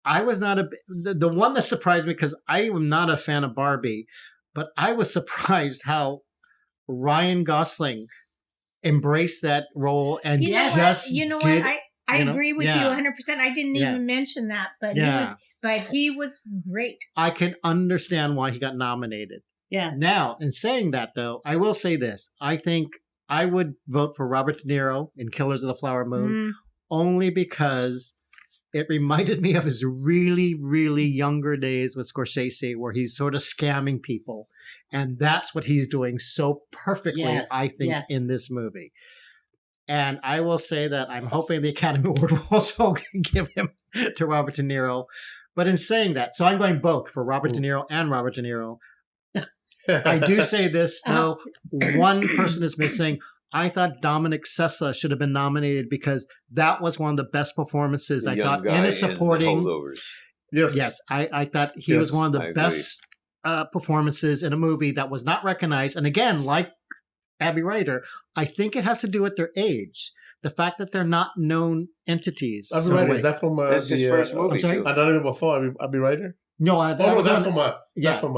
I was not the one that surprised me because I am not a fan of Barbie, but I was surprised how Ryan Gosling embraced that role and You know what? just You know did. what? I you know, agree with yeah. you 100%. I didn't Yeah. even mention that, but Yeah, he was great. I can understand why he got nominated. Yeah. Now, in saying that, though, I will say this. I think I would vote for Robert De Niro in Killers of the Flower Moon Mm. only because it reminded me of his really, really younger days with Scorsese where he's sort of scamming people. And that's what he's doing so perfectly, Yes, I think, yes. in this movie. And I will say that I'm hoping the Academy Award will also give him to Robert De Niro. But in saying that, so I'm going both for Robert De Niro and Robert De Niro. I do say this, though. One person is missing. I thought Dominic Sessa should have been nominated because that was one of the best performances The I young thought guy in a The supporting. Holdovers. Yes. Yes, I thought he was Yes, one of I the agree. best performances in a movie that was not recognized. And again, like Abby Ryder, I think it has to do with their age. The fact that they're not known entities. I'll be So right. wait. Is that from That's his first movie, I'm sorry? too. Another before? I'll be Ryder. No, Oh no, that's from yeah. that's from.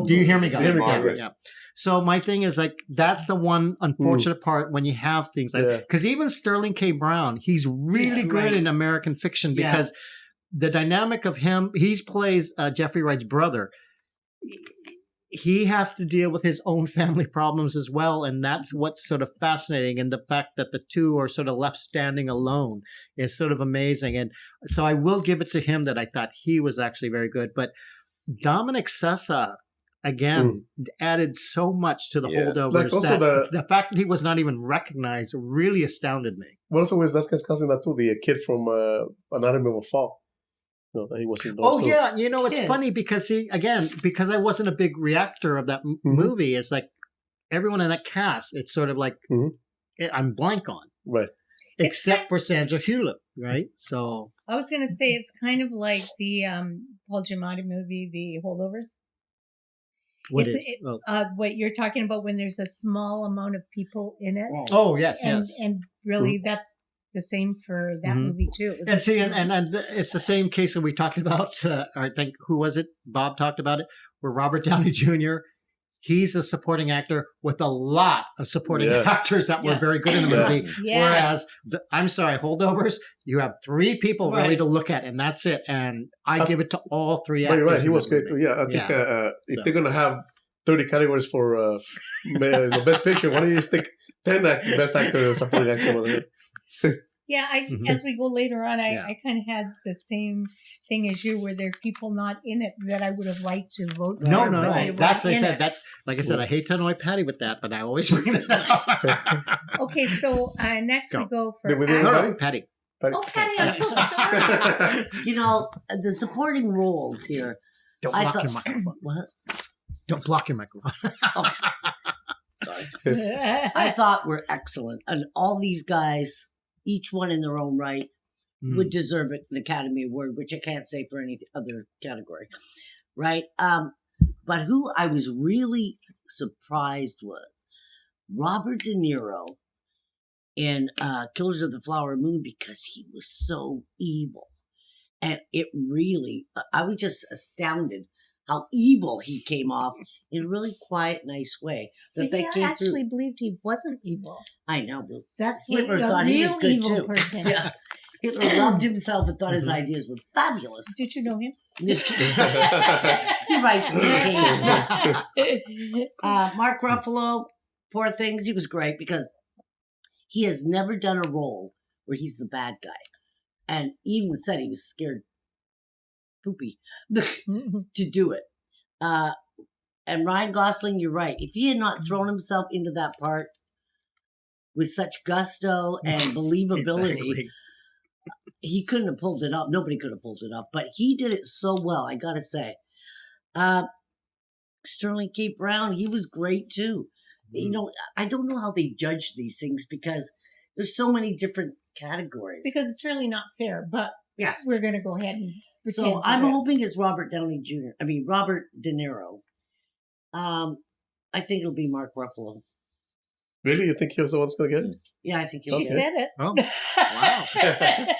Do you hear me, guys? Hear me, Margaret. guys. Yeah. So my thing is like that's the one unfortunate part when you have things like Yeah. because even Sterling K. Brown, he's really Yeah, good right. in American fiction Yeah. because the dynamic of him, he plays Jeffrey Wright's brother. He has to deal with his own family problems as well, and that's what's sort of fascinating. And the fact that the two are sort of left standing alone is sort of amazing. And so I will give it to him that I thought he was actually very good. But Dominic Sessa, again, added so much to the Yeah. holdovers Like also that the the fact that he was not even recognized really astounded me. what also was that's cousin that too, the kid from Anatomy of a Fall. No, he was in those Oh too. yeah, you know it's Kid. funny because because I wasn't a big reactor of that movie. It's like everyone in that cast. It's sort of like Mhm. I'm blank on, Right. except for Sandra Hewlett, right? So I was going to say it's kind of like the Paul Giamatti movie, The Holdovers. what It's- is? What you're talking about when there's a small amount of people in it. Oh yes, and, yes. and really that's the same for that Mhm. movie too. It was And see, just- and it's the same case that we talked about. I think who was it? Bob talked about it, where Robert Downey Jr. he's a supporting actor with a lot of supporting Yeah. actors that were Yeah. very good in the Yeah. movie. Yeah. Whereas, I'm sorry, Holdovers, you have 3 people really Right. to look at, and that's it. And I give it to all 3 But actors. you're right. He in was that great too. movie. Yeah, I think if So. they're gonna have 30 categories for best picture, why don't you just take 10 best actor and supporting actor? Yeah, Mhm. as we go later on, Yeah. I kind of had the same thing as you, where there are people not in it that I would have liked to vote for. No, but they That's weren't I in said. it. That's like I said. I hate to annoy Patty with that, but I always bring it up. Okay, so next we Go. go for. Did we do act- No, Patty? no, Patty. Oh, Patty, I'm so sorry. You know, the supporting roles here. Don't I block thought- your microphone. What? Don't block your microphone. Oh, I thought were excellent, and all these guys, each one in their own right, would deserve an Academy Award, which I can't say for any other category, right? But who I was really surprised was Robert De Niro in Killers of the Flower Moon, because he was so evil, and it really, I was just astounded how evil he came off in a really quiet, nice way. That But they he came actually through. believed he wasn't evil. I know, but That's what Hitler a thought he was real good evil too. person. Yeah. Hitler loved himself and thought his Mhm. ideas were fabulous. Did you know him? He writes me occasionally. Mark Ruffalo, poor things, he was great because he has never done a role where he's the bad guy. And even said he was scared poopy to do it. And Ryan Gosling, you're right. If he had not thrown himself into that part with such gusto and believability, Exactly. he couldn't have pulled it up. Nobody could have pulled it up, but he did it so well. I gotta say, Sterling K. Brown, he was great too. You know, I don't know how they judge these things because there's so many different categories. Because it's really not fair, but Yeah. we're going to go ahead and pretend So I'm it is. hoping it's Robert Downey Jr. I mean Robert De Niro. I think it'll be Mark Ruffalo. Really? You think he was the one that's gonna get it? Yeah, I think he'll She get said it. Oh, wow. it.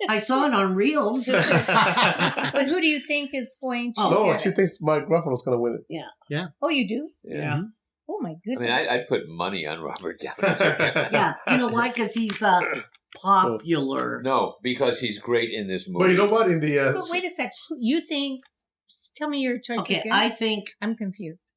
I saw it on Reels. But who do you think is going to Oh, No, get she it? thinks Mark Ruffalo's gonna win it. Oh, you do? Yeah. Oh, my I goodness. mean, I'd put money on Robert Downey. Yeah, you know why? Because he's the popular. No, because he's great in this movie. But you know what? In the But wait a sec. You think... Tell me your choices Okay, again. I think I'm confused.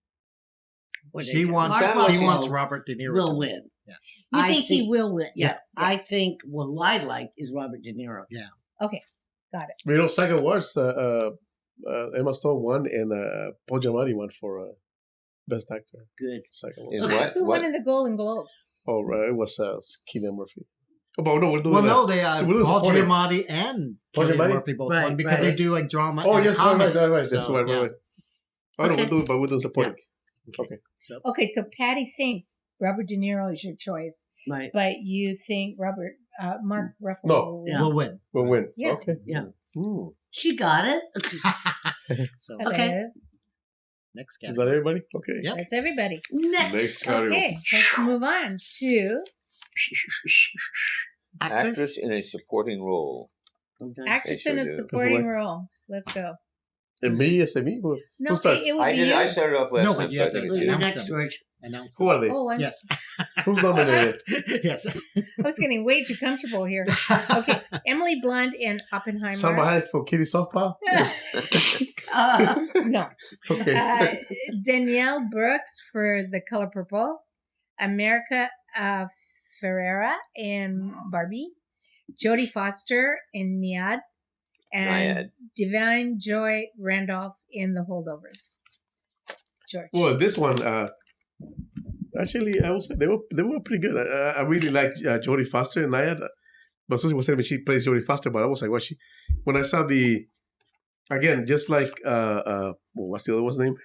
She wants. Mark She Ruffalo wants Robert De Niro. will to win. You I think he think- will win? Yeah, I think what I like is Robert De Niro. you know, SAG Awards, Emma Stone won and Paul Giamatti won for best actor. Good. SAG Is Awards. what? Who what? won in the Golden Globes? Oh, right. It was Cillian Murphy. Oh, but no, we're doing Well, this. no, they So we're doing Paul supporting. Giamatti and Paul Cillian Giamatti? Murphy both Right, won because right. they do like drama. Oh, and yes, comedy. right. That's So, right. yeah. Oh, no, Okay. we're doing supporting. Okay. Okay, so Patty thinks Robert De Niro is your choice, Right. but you think Mark Ruffalo No. will win. Yeah. We'll win. We'll win. Yeah. Okay. Yeah. Hmm. She got it. So Okay. Hello. next Is category. that everybody? Okay. Yeah. That's everybody. Next. Next category. Okay, let's move on to Actress in a supporting role. Sometimes. actress They in sure a do. supporting role. Let's go. And me, yes, and me. No, Who starts? it would I be did. you. I started off last No, time, but you so I have to think So it's you're you. announce next, them. George. Announce Who are they? Oh, Yes. Who's nominated? Yes. I was getting way too comfortable here. Okay, Emily Blunt in Oppenheimer. Salma Hayek for Kitty Softball? No. Okay. Danielle Brooks for The Color Purple. America Ferrera in Barbie. Jodie Foster in Nyad. And Nyad. Divine Joy Randolph in The Holdovers. George. Well, this one, actually, I would say they were pretty good. I really like Jodie Foster and Nyad. But Susie was telling me she plays Jodie Foster, but I was like, when I saw again, just like, what's the other one's name?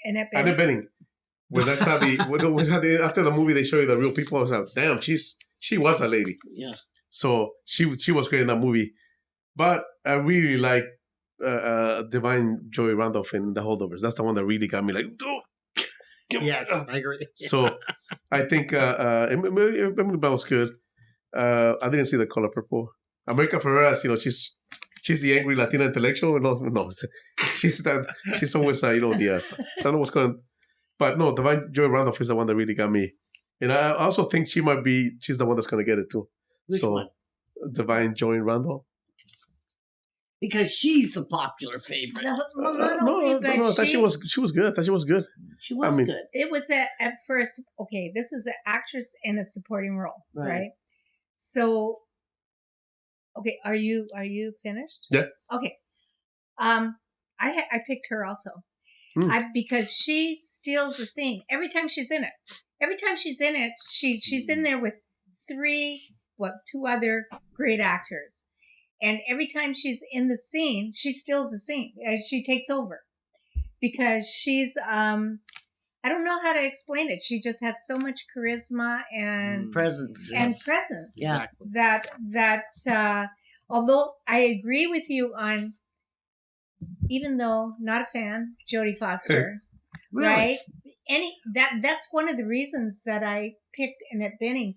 Annette Annette Bening. Bening. When I saw after the movie, they show you the real people. I was like, damn, she was a lady. Yeah. So she was great in that movie. But I really like Divine Joy Randolph in The Holdovers. That's the one that really got me like, Yes, I agree. So I think Emily Blunt was good. I didn't see The Color Purple. America Ferrera, she's she's the angry Latina intellectual. No, she's that. She's always I don't know what's going on. But no, Divine Joy Randolph is the one that really got me. And I also think she's the one that's going to get it too. Which one? Divine Joy Randolph. Because she's the popular favorite. Well, not only, but I thought she was good. I thought she was good. She was good. It was at first, okay, this is an actress in a supporting role, right? So, okay, are you finished? Yeah. Okay. I picked her also. Because she steals the scene every time she's in it. Every time she's in it, she's in there with two other great actors. And every time she's in the scene, she steals the scene. She takes over because she's, I don't know how to explain it. She just has so much charisma and presence. Yeah. That although I agree with you on, even though not a fan, Jodie Foster, Really? right? That's one of the reasons that I picked Annette Bening.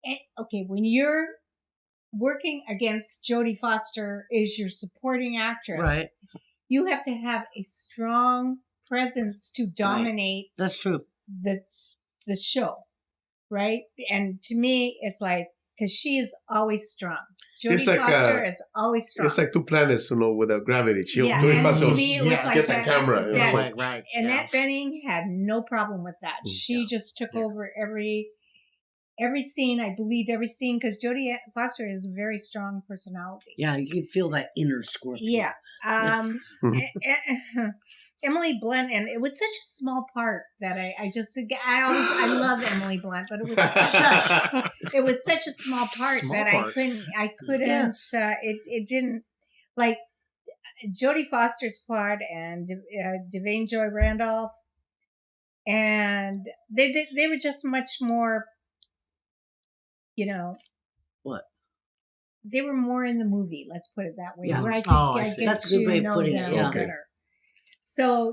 And, okay, when you're working against Jodie Foster is your supporting actress, right? You have to have a strong presence to dominate. Right. That's true. The show, right? And to me, it's like because she is always strong. Jodie Foster is always strong. It's like two planets, without gravity. Jodie Foster to me, it was like get the camera. Right. Annette Bening had no problem with that. She just took over every scene. I believed every scene because Jodie Foster has a very strong personality. Yeah, you can feel that inner Scorpio. Yeah. Emily Blunt, and it was such a small part that I love Emily Blunt, but it was such a small part I couldn't. It didn't like Jodie Foster's part and Devane Joy Randolph, and they were just much more. What? They were more in the movie. Let's put it that way. Yeah. Where I get That's a good way of putting it. Yeah. Better. So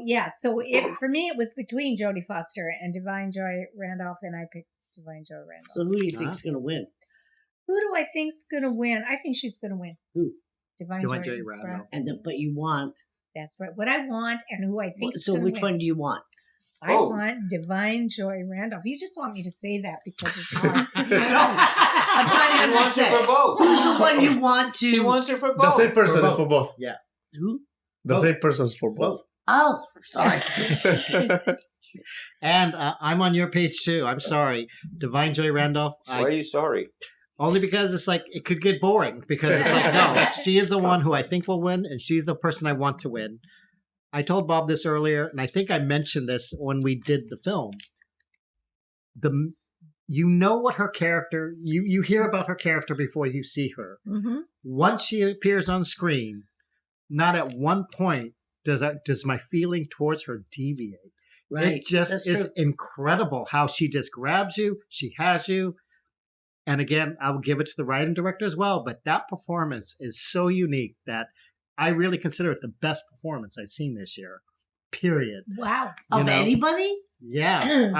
for me it was between Jodie Foster and Divine Joy Randolph, and I picked Divine Joy Randolph. So who do you think's going to win? Who do I think's going to win? I think she's going to win. Who? Divine Joy Randolph. But you want? That's what I want, and who I think. So which one do you want? I want Divine Joy Randolph. You just want me to say that because it's hard. I'm trying to understand. For both. Who's the one you want to? She wants her for both. The same person is for both. Yeah. Who? The same person is for both. Oh, sorry. And I'm on your page too. I'm sorry. Divine Joy Randolph. Why are you sorry? Only because it's like, it could get boring. Because it's like, no, she is the one who I think will win, and she's the person I want to win. I told Bob this earlier, and I think I mentioned this when we did the film. You know what her character, you hear about her character before you see her. Mm-hmm. Once she appears on screen, not at one point does my feeling towards her deviate. Right. It just is incredible how she just grabs you, she has you. And again, I will give it to the writer and director as well, but that performance is so unique that I really consider it the best performance I've seen this year. Period. Wow. Of anybody? Yeah.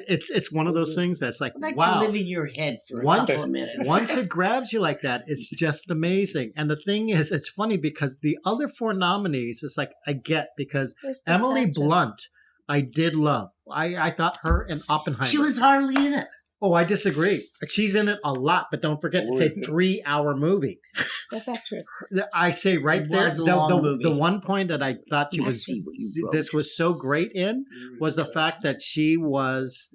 It's one of those things that's like, I'd like wow. to live in your head for a couple of minutes. Once it grabs you like that, it's just amazing. And the thing is, it's funny because the other 4 nominees, it's like, I get, because Emily Blunt, I did love. I thought her and Oppenheimer. She was hardly in it. Oh, I disagree. She's in it a lot, but don't forget, it's a 3-hour movie. Best actress. I say right It there, was a long movie. the one point that I thought this was so great in was the fact that she was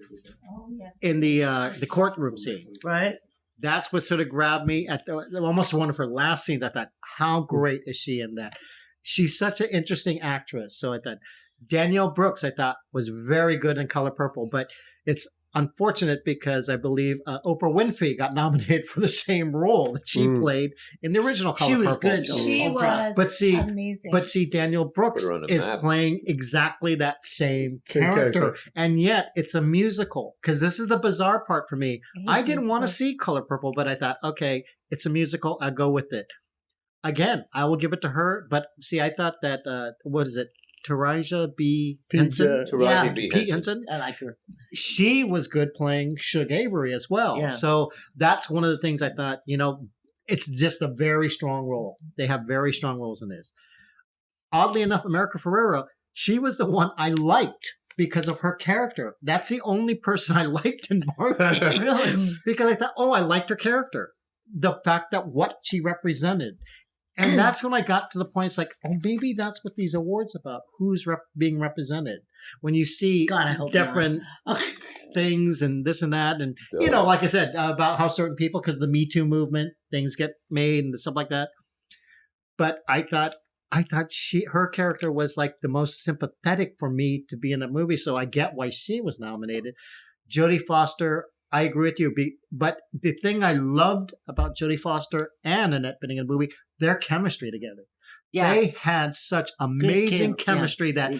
in the courtroom scene. Right. That's what sort of grabbed me at almost one of her last scenes. I thought, how great is she in that? She's such an interesting actress. So I thought Danielle Brooks, I thought, was very good in Color Purple, but it's unfortunate because I believe Oprah Winfrey got nominated for the same role that she played in the original Color Purple. She was good. She was amazing. But see, Danielle Brooks is playing exactly that same character. And yet it's a musical. Because this is the bizarre part for me. I didn't want to see Color Purple, but I thought, okay, it's a musical. I'll go with it. Again, I will give it to her. But see, I thought that, what is it? Taraji B. Henson. Taraji B. Henson. I like her. She was good playing Shug Avery as well. Yeah. So that's one of the things I thought, it's just a very strong role. They have very strong roles in this. Oddly enough, America Ferrera, she was the one I liked because of her character. That's the only person I liked in Barbie. Really? Because I thought, I liked her character. The fact that what she represented. And that's when I got to the point, it's like, maybe that's what these awards about. Who's being represented. When you see God, I hope different things and this and that. And, like I said, about how certain people, because the Me Too movement, things get made and stuff like that. But I thought her character was like the most sympathetic for me to be in that movie. So I get why she was nominated. Jodie Foster, I agree with you. But the thing I loved about Jodie Foster and Annette Bening in the movie, their chemistry together. Yeah. They had such amazing chemistry that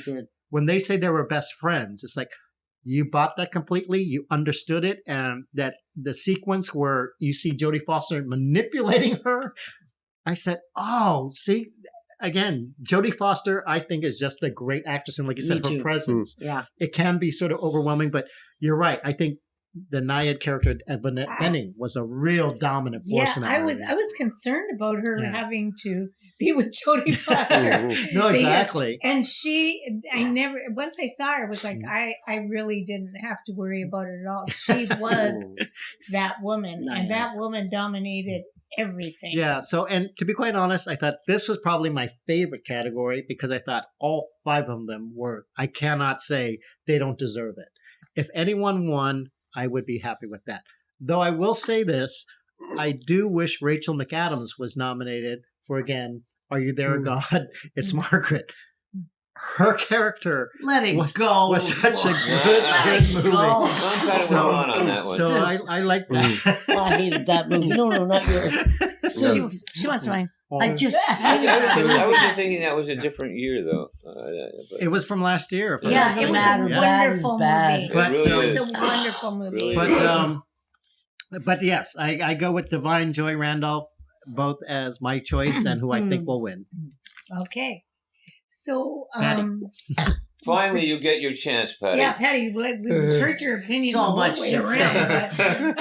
when they say they were best friends, it's like you bought that completely. You understood it. And that the sequence where you see Jodie Foster manipulating her, I said, see, again, Jodie Foster, I think, is just a great actress. And like you said, her presence, it can be sort of overwhelming. But you're right. I think the Naiad character of Annette Bening was a real dominant force in that movie. I was concerned about her having to be with Jodie Foster. No, exactly. And once I saw her, I was like, I really didn't have to worry about it at all. She was that woman, and that woman dominated everything. Yeah. So, and to be quite honest, I thought this was probably my favorite category because I thought all 5 of them were, I cannot say they don't deserve it. If anyone won, I would be happy with that. Though I will say this, I do wish Rachel McAdams was nominated for, again, Are You There, God? It's Margaret. Her character was such a good movie. On that one. So I like that. I hated that movie. No, not yours. She wants mine. I just hated that movie. I was just thinking that was a different year, though. It was from last year. It was a wonderful movie. It was a wonderful movie. But yes, I go with Divine Joy Randolph both as my choice and who I think will win. Okay. So, finally, you get your chance, Patty. Yeah, Patty, we've heard your opinion So much way to around.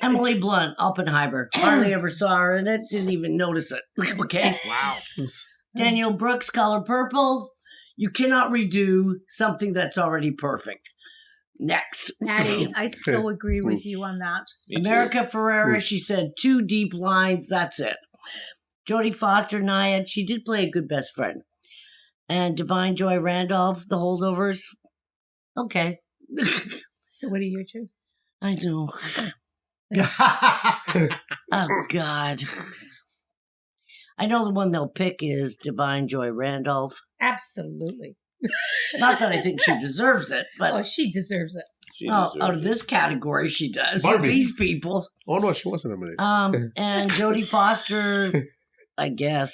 Emily Blunt, Oppenheimer. Hardly ever saw her in it. Didn't even notice it. Okay. Wow. Daniel Brooks, Color Purple. You cannot redo something that's already perfect. Next. Patty, I so agree with you on that. America Ferrera, she said 2 deep lines. That's it. Jodie Foster, Naiad, she did play a good best friend. And Divine Joy Randolph, The Holdovers. Okay. So what are your choices? I know. Oh, God. I know the one they'll pick is Divine Joy Randolph. Absolutely. Not that I think she deserves it, but she deserves it. Out of this category, she does. Barbie. With these people. Oh no, she wasn't nominated. And Jodie Foster, I guess.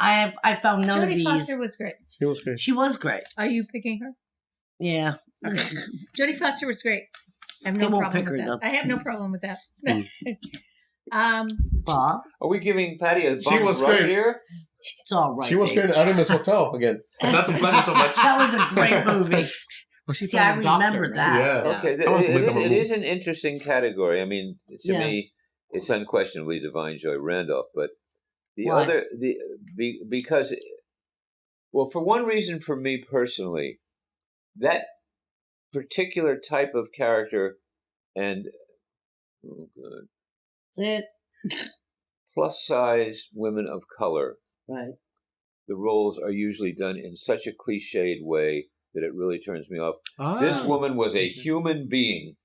I found none of these. Jodie Foster was great. She was great. She was great. Are you picking her? Yeah. Okay. Jodie Foster was great. I have no problem with that. I have no problem with that. Bob? Are we giving Patty a She bum was rush great. here? It's all right. She was baby. great in Artemis Hotel again. Not to plug it so much. That was a great movie. Well, she's See, I a doctor, remember right? that. Yeah. Okay, I want to wake up a it is an interesting category. I mean, to Yeah. me, it's unquestionably Divine Joy Randolph, but the Why? other, because, well, for one reason, for me personally, that particular type of character and That's it. plus size women of color, Right. the roles are usually done in such a cliched way that it really turns me off. This woman was a human being.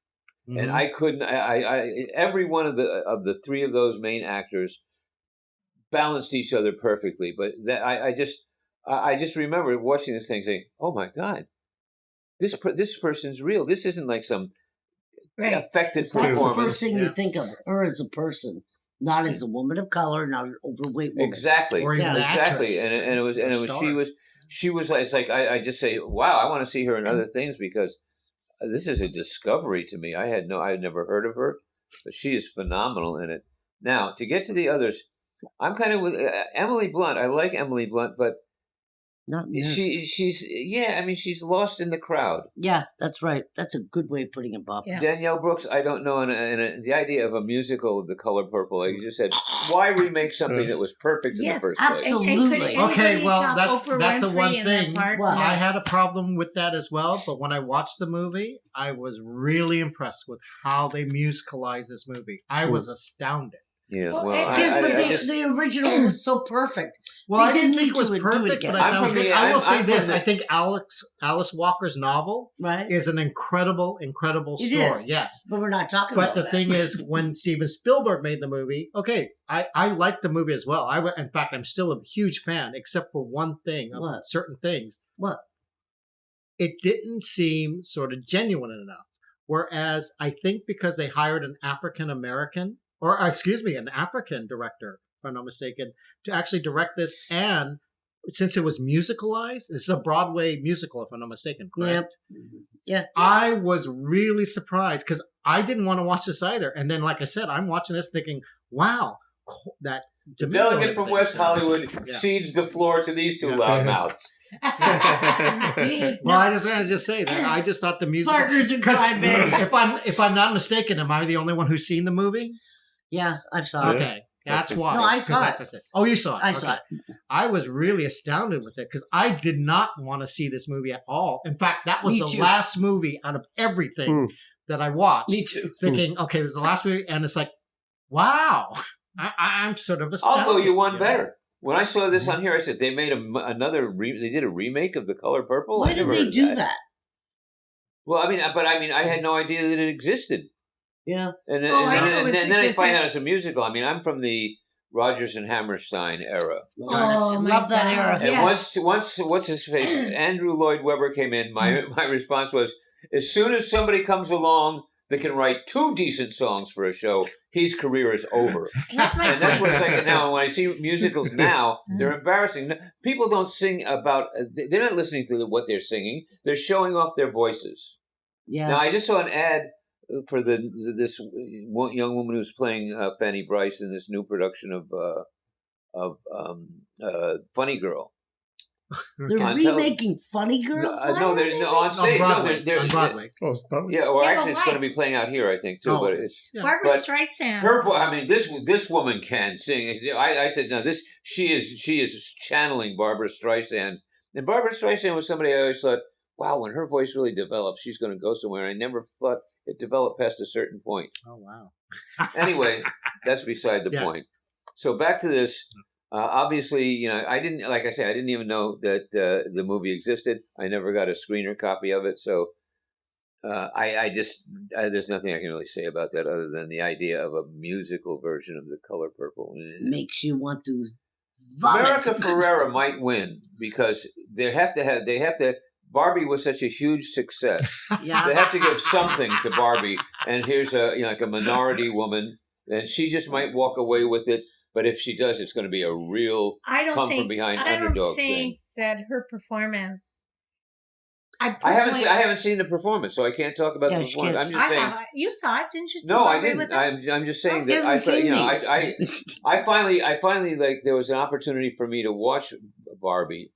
And I couldn't. Every one of the 3 of those main actors balanced each other perfectly. But I just remember watching this thing, saying, "Oh my God, this person's real. This isn't like some affected That's the performance." first thing you think of her as a person, not as a woman of color, not an overweight woman. Exactly, Or even an exactly. actress. And it was she was. It's like I just say, "Wow, I want to see her in other things," because this is a discovery to me. I had never heard of her, but she is phenomenal in it. Now, to get to the others, I'm kind of with Emily Blunt. I like Emily Blunt, but Not miss. she's lost in the crowd. Yeah, that's right. That's a good way of putting it, Bob. Yeah. Danielle Brooks, I don't know, the idea of a musical of The Color Purple, like you just said, why remake something that was perfect in the Yes, first place? absolutely. Okay, well, that's Oprah the one Winfrey in that thing. part? Well, No. I had a problem with that as well, but when I watched the movie, I was really impressed with how they musicalized this movie. I was astounded. Yeah, Well, well, Yes, but I just, the original was so perfect. Well, They I didn't didn't think it need was to do it perfect, again. but I I'm thought it was from good. the- I will I'm say from this: the- I think Alice Walker's novel Right? is an incredible It story. is. Yes. But we're not talking But about the that. thing is, when Steven Spielberg made the movie, okay, I liked the movie as well. In fact, I'm still a huge fan, except for one thing, of What? certain things. What? It didn't seem sort of genuine enough. Whereas I think because they hired an African American, or excuse me, an African director, if I'm not mistaken, to actually direct this, and since it was musicalized, this is a Broadway musical, if I'm not mistaken, correct? Yeah. I was really surprised because I didn't want to watch this either. And then, like I said, I'm watching this thinking, wow, that the Domingo delegate from thing. West Hollywood Yeah. cedes the floor to these two Yeah. loudmouths. Well, I just want to just say that I just thought the musical. Partners in Because crime, baby. if I'm not mistaken, am I the only one who's seen the movie? Yeah, I saw it. Okay, that's why. No, I 'cause saw that's it. Oh, you saw it. I Okay. saw it. I was really astounded with it because I did not want to see this movie at all. In fact, that was Me the too. last movie out of everything that I watched. Me too. Thinking, okay, this is the last movie, and it's like, wow, I'm sort of astounded. I'll go you one know? better. When I saw this on here, I said they made they did a remake of The Color Purple. Why I did never they heard of do that? Well, I had no idea that it existed. Yeah. And, Oh, I know and it's then I existed. find out it's a musical. I mean, I'm from the Rodgers and Hammerstein era. Oh, my Love that God. era. And Yes. once what's his face? Andrew Lloyd Webber came in. My response was, as soon as somebody comes along that can write 2 decent songs for a show, his career is over. Here's my And that's what it's like now. And when I see musicals now, they're embarrassing. People don't sing about. They're not listening to what they're singing. They're showing off their voices. Yeah. Now I just saw an ad for this young woman who's playing Fanny Bryce in this new production of Funny Girl. They're on remaking Funny Girl? No, they're on On stage. Broadway. They're On Broadway. Oh, it's not. Yeah, or Yeah, actually, but it's going to why? be playing out here, I think, too. Oh, But okay. it's Barbara but Streisand. her. I mean, this woman can sing. I said, no, she is channeling Barbara Streisand, and Barbara Streisand was somebody I always thought, wow, when her voice really develops, she's going to go somewhere. I never thought it developed past a certain point. Oh wow. Anyway, that's beside the Yes. point. So back to this. Obviously, I didn't, like I say, I didn't even know that the movie existed. I never got a screener copy of it. So there's nothing I can really say about that other than the idea of a musical version of The Color Purple. Makes you want to vomit. America Ferrera might win because they have to. Barbie was such a huge success. Yeah. They have to give something to Barbie, and here's like a minority woman, and she just might walk away with it. But if she does, it's going to be a real I don't come think. from behind I don't underdog think thing. that her performance. I I personally. haven't seen the performance, so I can't talk about Yeah, the she performance. can't- I'm just saying. You saw it, didn't you? See No, I Barbie didn't. with us? I'm just saying He that I hasn't thought, seen these. I finally like there was an opportunity for me to watch Barbie,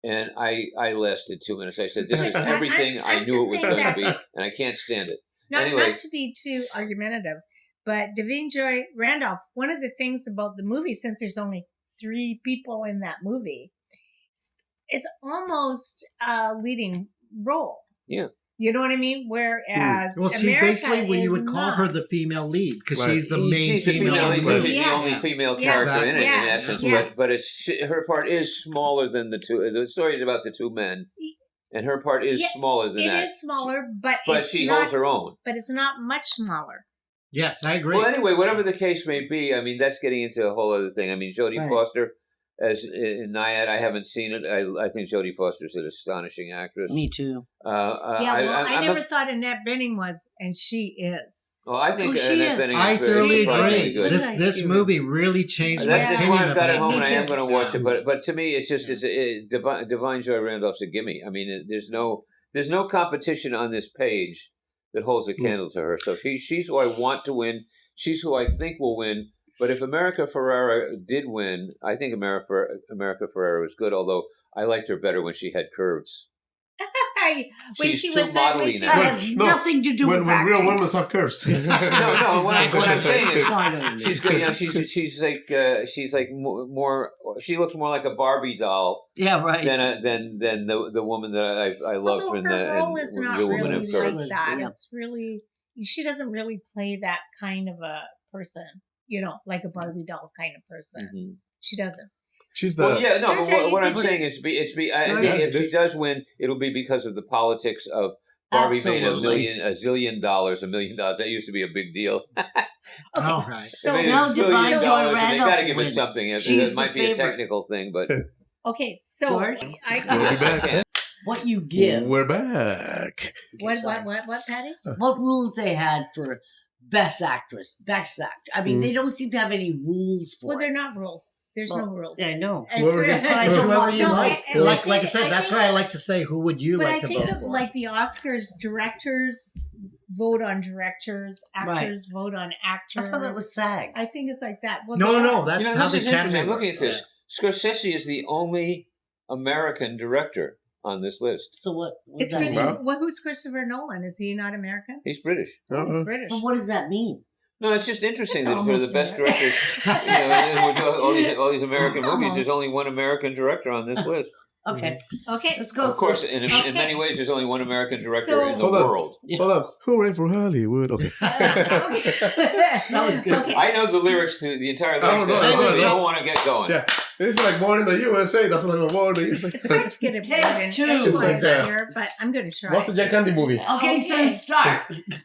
and I lasted 2 minutes. I said, "This is everything I I'm knew just it was saying going to that- be, and I can't stand it." Not, Anyway. not to be too argumentative, but Davine Joy Randolph, one of the things about the movie, since there's only 3 people in that movie, is almost a leading role. Yeah. You know what I mean? Whereas Well, she America basically, when you is would call not. her the female lead because Right. she's the main She's the female female lead lead. because she's Yes. the only female Yes. character in it, Yeah. in essence. Yes. But her part is smaller than the two. The story is about the 2 men, and her part is Yeah, smaller than It that. is smaller, but But it's she not, holds her own. But it's not much smaller. Yes, I agree. Well, anyway, whatever the case may be, I mean, that's getting into a whole other thing. I mean, Jodie Right. Foster as in Naiad, I haven't seen it. I think Jodie Foster's an astonishing actress. Me too. I never thought Annette Bening was, and she is. Well, I think Oh, she Annette is. Bening I is very thoroughly surprisingly agree. good. Nice. This movie really changed my That's Yeah. why opinion I've got of it home and I am too. going to watch Yeah. it. But to me, it's just Divine Joy Randolph's a gimme. I mean, there's no competition on this page that holds a candle to her. So she's who I want to win. She's who I think will win. But if America Ferrera did win, I think America Ferrera was good. Although I liked her better when she had curves. When She's she too was that, when modelly she now. That was- has No, nothing to do with when real acting. women have curves. No, what I'm saying is No, I know what you mean. she's good. You know, she's like more. She looks more like a Barbie doll Yeah, right. than the woman that I loved Although in her role is not Real Women really Have like Curves. that. Yeah. It's really, she doesn't really play that kind of a person, you know, like a Barbie doll kind of person. Mhm. She doesn't. She's the. Well, yeah, no, Georgia, but what you I'm did- saying is, I Georgia, think if she does win, it'll be because of the politics of Barbie made Absolutely. $1 zillion, $1 million. That used to be a big deal. Okay. All right. So They made now $1 Divine billion, Joy and they Randolph got to give win. it something. It She's might the be a favorite. technical thing, but Okay, so George? We'll be I, back. What you give, We're back. what, Patty? what rules they had for best actress, best actor. I mean, Mm. they don't seem to have any rules for Well, it. they're not rules. There's Well, no rules. I know. Whoever gets- I don't Whoever want- you no, like. I Like I think- said, I that's think- why I like to say, who would you But like I to think vote of, for? like the Oscars, directors vote on directors, actors vote on I actors. thought that was SAG. I think it's like that. Well, No, they no, are. that's you know, how this the is Academy interesting. I'm looking at works. this. Scorsese is the only American director on this list. So what? What It's does that mean? Christopher. Well, who's Christopher Nolan? Is he not American? He's British. Oh, he's Uh-huh. British. But what does that mean? No, it's just interesting It's that for the almost best American. directors, you know, and we're doing all these American It's movies. There's almost. only one American director on this list. Okay, Okay. let's go. Of course, sir. in many ways, there's only one American director So- in the Hold on. world. Hold on. Hooray for Hollywood. Okay. That was good. Okay. I know the lyrics to the entire I don't lyrics. know. So That's they what- don't want to get going. Yeah. This is like born in the USA. That's not even born in the USA. It's hard to get it Take right in two. edgewise Yeah. here, but I'm going to try. What's the Jack Candy movie? Okay, so Okay. start.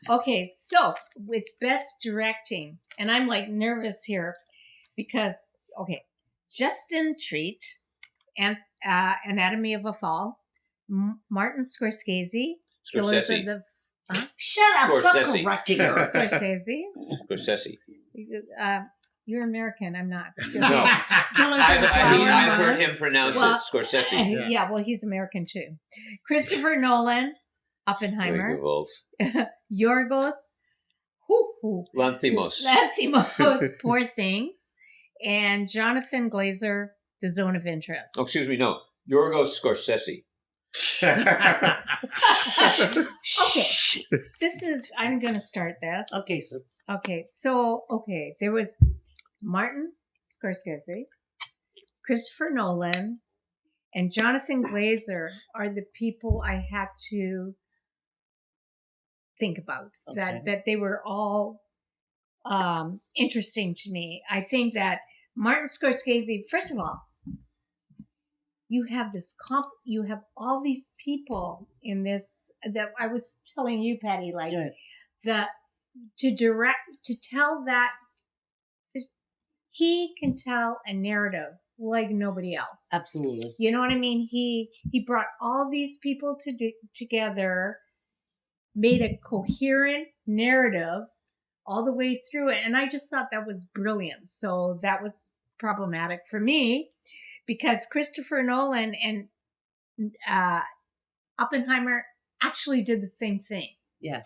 Okay, so it's best directing, and I'm like nervous here because Justin Treat and Anatomy of a Fall, Martin Scorsese, Killers of Scorsese. the Shut up. Stop Scorsese. correcting her. Scorsese. Scorsese. You're American. I'm not. No. Killers of the Flower I've Moon. heard him pronounce Well, it Scorsese. Yeah, well, he's American too. Christopher Nolan, Oppenheimer, Yorgos Lanthimos. Lanthimos, Poor Things, and Jonathan Glazer, The Zone of Interest. Oh, excuse me, no. Yorgos Scorsese. Okay, this is, I'm going to start this. Okay, so Okay, there was Martin Scorsese, Christopher Nolan, and Jonathan Glazer are the people I had to think about. Okay. That they were all interesting to me. I think that Martin Scorsese, first of all, you have this you have all these people in this that I was telling you, Patty, like yeah. to tell that he can tell a narrative like nobody else. Absolutely. You know what I mean? He brought all these people together, made a coherent narrative all the way through it, and I just thought that was brilliant. So that was problematic for me because Christopher Nolan and Oppenheimer actually did the same thing. Yeah.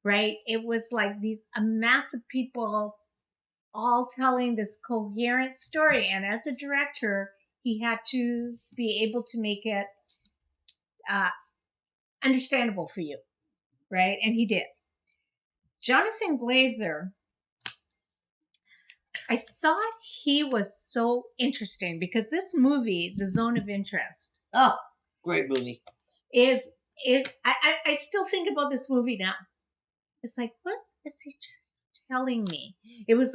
Right? It was like a mass of people all telling this coherent story. And as a director, he had to be able to make it understandable for you. Right? And he did. Jonathan Glazer, I thought he was so interesting because this movie, The Zone of Interest, Oh, great movie. is I still think about this movie now. It's like, what is he telling me? It was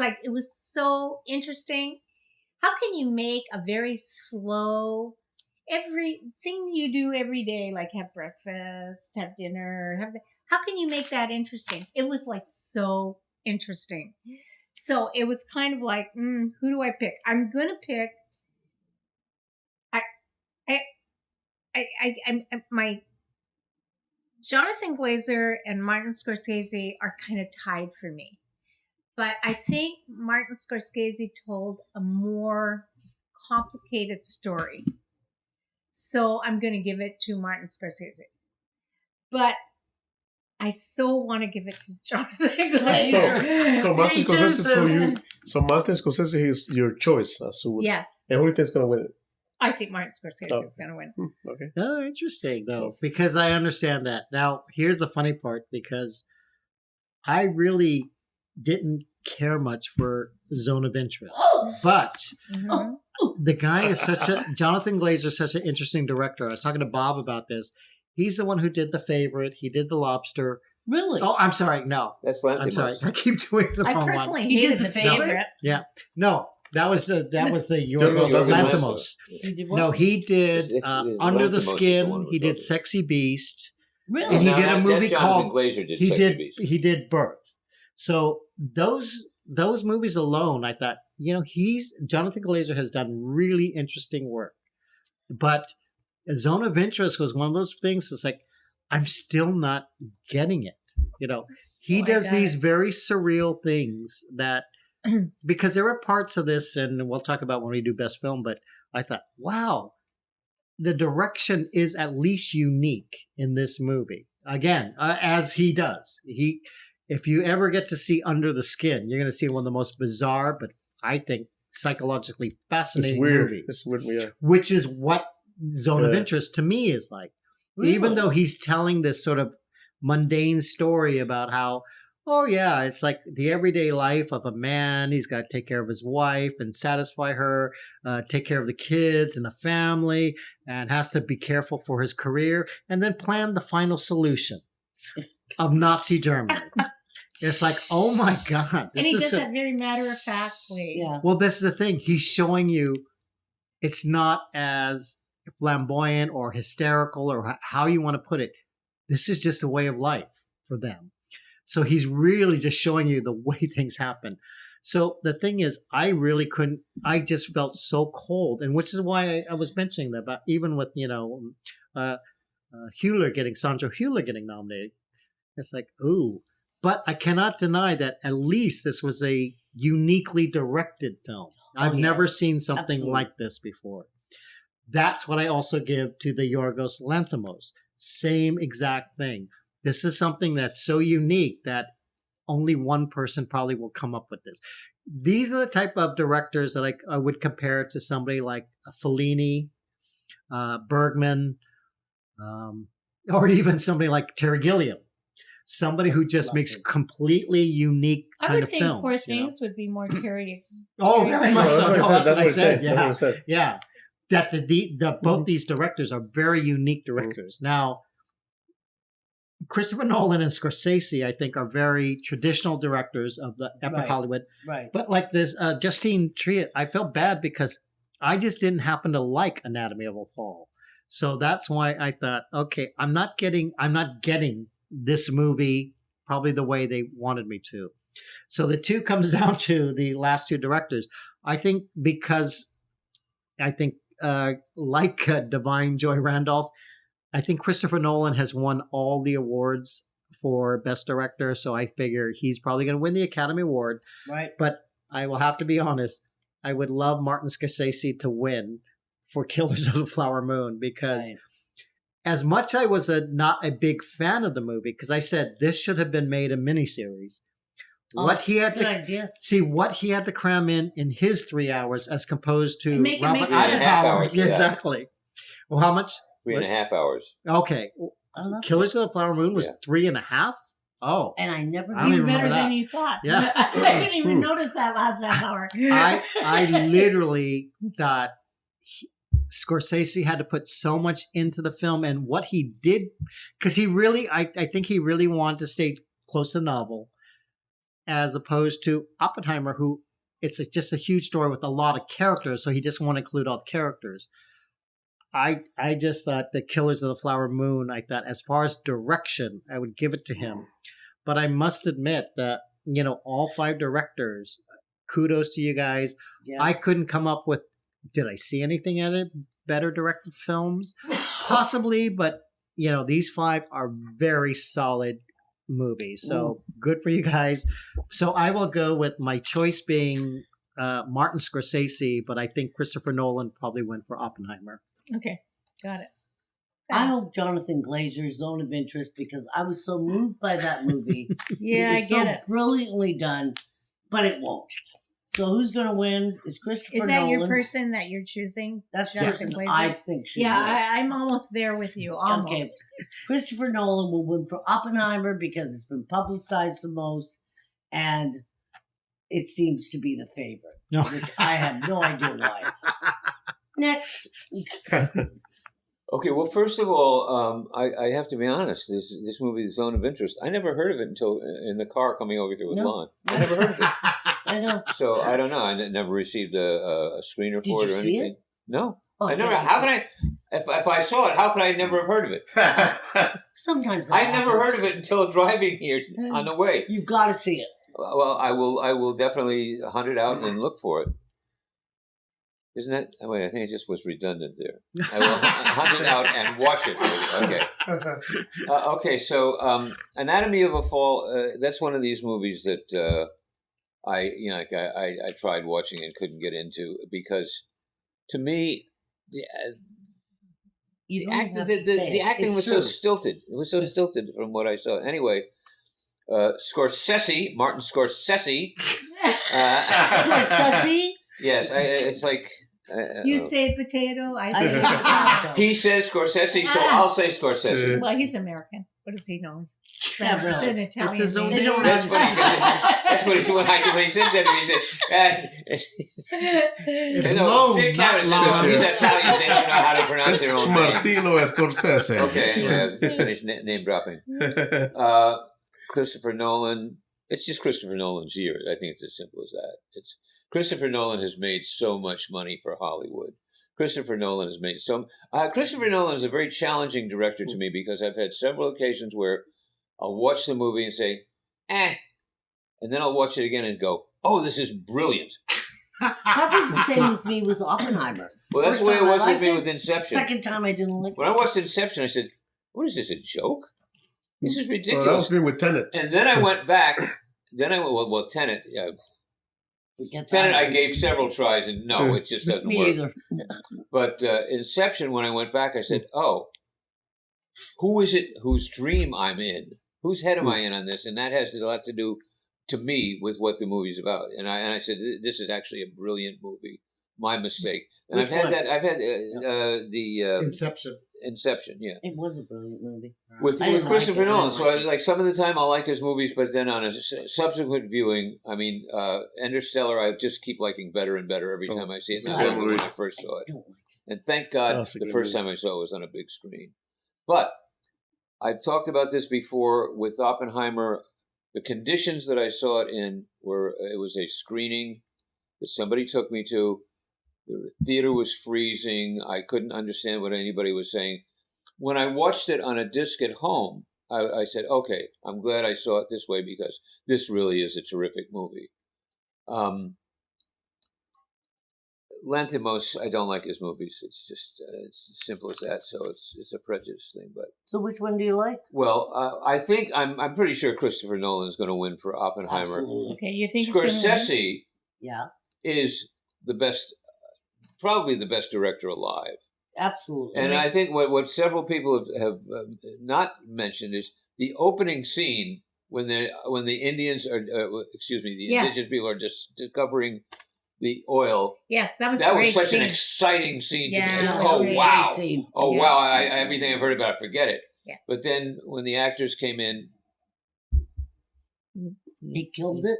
so interesting. How can you make a very slow, everything you do every day, like have breakfast, have dinner, how can you make that interesting? It was like so interesting. So it was kind of like, who do I pick? I'm gonna pick. My Jonathan Glazer and Martin Scorsese are kind of tied for me, but I think Martin Scorsese told a more complicated story, so I'm going to give it to Martin Scorsese. But I so want to give it to Jonathan Glazer. So Martin Me too, Scorsese, so Sue. So Martin Scorsese is your choice. Yes, And who do you think is going to win it? I think Martin Scorsese Oh. is going to win. Okay. Oh, interesting though, because I understand that. Now, here's the funny part, because I really didn't care much for Zone of Interest, but Mhm. the guy is Jonathan Glazer is such an interesting director. I was talking to Bob about this. He's the one who did The Favorite. He did The Lobster. Really? Oh, I'm sorry. No, That's I'm Lanthimos. sorry. I keep doing the I wrong one. personally He did hated The The Favorite? Favorite. No, that was the Yorgos Yorgos Lanthimos. Lanthimos. You did what? No, he did It's Under the Lanthimos is the Skin. one we're He did talking Sexy Beast. Really? And he Now, did a that's movie Jonathan called Glazer did he Sexy did Beast. he did Birth. So those movies alone, I thought, Jonathan Glazer has done really interesting work. But Zone of Interest was one of those things. It's like I'm still not getting it. He Oh, I does got these it. very surreal things that because there were parts of this, and we'll talk about when we do best film. But I thought, wow, the direction is at least unique in this movie. Again, as he does. If you ever get to see Under the Skin, you're going to see one of the most bizarre, but I think psychologically It's fascinating weird. movies. It's weird. Yeah. Which is what Zone of Yeah. Interest to me is like. Really? Even though he's telling this sort of mundane story about how, oh yeah, it's like the everyday life of a man. He's got to take care of his wife and satisfy her, take care of the kids and the family, and has to be careful for his career, and then plan the final solution of Nazi Germany. It's like, oh my God. And he This does is so- that very matter-of-factly. Yeah. well, this is the thing. He's showing you it's not as flamboyant or hysterical or how you want to put it. This is just a way of life for them. So he's really just showing you the way things happen. So the thing is, I just felt so cold. And which is why I was mentioning that about even with, Sandra Hüller getting nominated. It's like, ooh. But I cannot deny that at least this was a uniquely directed film. I've never yes. seen something Absolutely. like this before. That's what I also give to the Yorgos Lanthimos. Same exact thing. This is something that's so unique that only one person probably will come up with this. These are the type of directors that I would compare to somebody like Fellini, Bergman, or even somebody like Terry Gilliam. Somebody who just Love makes him. completely unique I kind would of think films. Poor Things would be more Terry. Oh, very much so. No, that's what I said. That's Yeah. what I said. Yeah, that both these directors are very unique directors. Now, Christopher Nolan and Scorsese, I think, are very traditional directors of the epic Right. Hollywood. Right. But like this, Justine Triet, I felt bad because I just didn't happen to like Anatomy of a Fall. So that's why I thought, okay, I'm not getting this movie probably the way they wanted me to. So the two comes down to the last two directors. I think because Divine Joy Randolph, I think Christopher Nolan has won all the awards for Best Director, so I figure he's probably going to win the Academy Award. Right. But I will have to be honest, I would love Martin Scorsese to win for Killers of the Flower Moon because Right. as much I was not a big fan of the movie, because I said this should have been made a miniseries. What he had Good to idea. see, what he had to cram in his 3 hours, as composed to And make it Robert make sense. 3.5 hours, yeah. Exactly. Well, how much? 3.5 hours. Okay, I love Killers of the Flower Moon was Yeah. 3.5. Oh, it. And I never I don't Even even better remember than that. you thought. Yeah. I didn't even notice that last half hour. I literally thought Scorsese had to put so much into the film, and what he did, because I think he really wanted to stay close to the novel, as opposed to Oppenheimer, who just a huge story with a lot of characters, so he just wanted to include all the characters. I just thought the Killers of the Flower Moon, I thought as far as direction, I would give it to him. But I must admit that, all 5 directors, kudos to you guys. Yeah. I couldn't come up with, did I see anything in it? Better directed films? Possibly, but, these 5 are very solid movies. So good for you guys. So I will go with my choice being Martin Scorsese, but I think Christopher Nolan probably went for Oppenheimer. Okay, got it. I hope Jonathan Glazer's Zone of Interest, because I was so moved by that movie. Yeah, it I was get so it. brilliantly done, but it won't. So who's going to win? Is Christopher Is that Nolan? your person that you're choosing? That's the Jonathan person Glazer? I think should Yeah, win. I'm almost there with you. Almost. Okay. Christopher Nolan will win for Oppenheimer because it's been publicized the most, and it seems to be the favorite. No. Which I have no idea why. Next. Okay, well, first of all, I have to be honest. This movie, Zone of Interest, I never heard of it until in the car coming over here with No. Lon. I never heard of it. I know. So I don't know. I never received a screener Did for it you or see anything. No, Oh, I never. God. How can I? If I saw it, how could I never have heard of it? Sometimes that I never happens. heard of it until driving here on the way. You've got to see it. Well, I will definitely hunt it out and look for it. Isn't that? Oh, wait, I think it just was redundant there. I will hunt it out and watch it. Okay. Okay. So, Anatomy of a Fall. That's one of these movies that I tried watching and couldn't get into because, to me, You the don't acting have to say the it. acting It's was true. so stilted. It was so stilted from what I saw. Anyway, Martin Scorsese. Sussy? Yes, it's like You say potato, I I say say potato. potato. he says Scorsese, so I'll say Scorsese. Well, he's American. What does he know? Yeah, It's really. an Italian. It's his own name. They don't That's funny. understand. That's what he when he said that to me. He said, It's no, Lone, Dick not Cavett said, no, Lon. these Italians, they don't know how to pronounce their own name. Martino Scorsese. Okay, anyway, I finished name dropping. Christopher Nolan. It's just Christopher Nolan's year. I think it's as simple as that. It's Christopher Nolan has made so much money for Hollywood. Christopher Nolan has made so. Christopher Nolan is a very challenging director to me because I've had several occasions where I'll watch the movie and say, and then I'll watch it again and go, oh, this is brilliant. That was the same with me with Oppenheimer. Well, that's First the way it time I was with liked me it, with Inception. Second time I didn't like When I it. watched Inception, I said, what is this, a joke? This is Well, ridiculous. that was me with Tenet. And then I went back. Then I went, well, Tenet. Yeah, Forget Tenet, that. I gave several tries, and no, it just doesn't Me work. either. But Inception, when I went back, I said, oh, who is it whose dream I'm in? Whose head am I in on this? And that has a lot to do, to me, with what the movie's about. And I said, this is actually a brilliant movie. My mistake. And Which one? I've had the Inception. Inception, yeah. It was a brilliant movie. With I didn't Christopher like it. I Nolan. didn't So like it. like some of the time I'll like his movies, but then on a subsequent viewing, I mean, Interstellar, I just keep liking better and better every time I see it. And I I loved it don't when like I first saw it. Don't like it. And thank God That's a the good first movie. time I saw it was on a big screen. But I've talked about this before with Oppenheimer. The conditions that I saw it in were, it was a screening that somebody took me to. The theater was freezing. I couldn't understand what anybody was saying. When I watched it on a disc at home, I said, okay, I'm glad I saw it this way because this really is a terrific movie. Lanthimos, I don't like his movies. It's just it's as simple as that. So it's a prejudice thing. But So which one do you like? well, I think I'm pretty sure Christopher Nolan is going to win for Oppenheimer. Absolutely. Okay, you think it's gonna win? Scorsese Yeah, is the best, probably the best director alive. absolutely. And I think what several people have not mentioned is the opening scene when the Indians are, the Yes. indigenous people are just discovering the oil. Yes, that was a That great was such scene. an exciting scene to Yeah, me. that was Oh great. wow! Scene. Oh Yeah. wow! Everything I've heard about it, forget it. Yeah. But then when the actors came in, He killed it.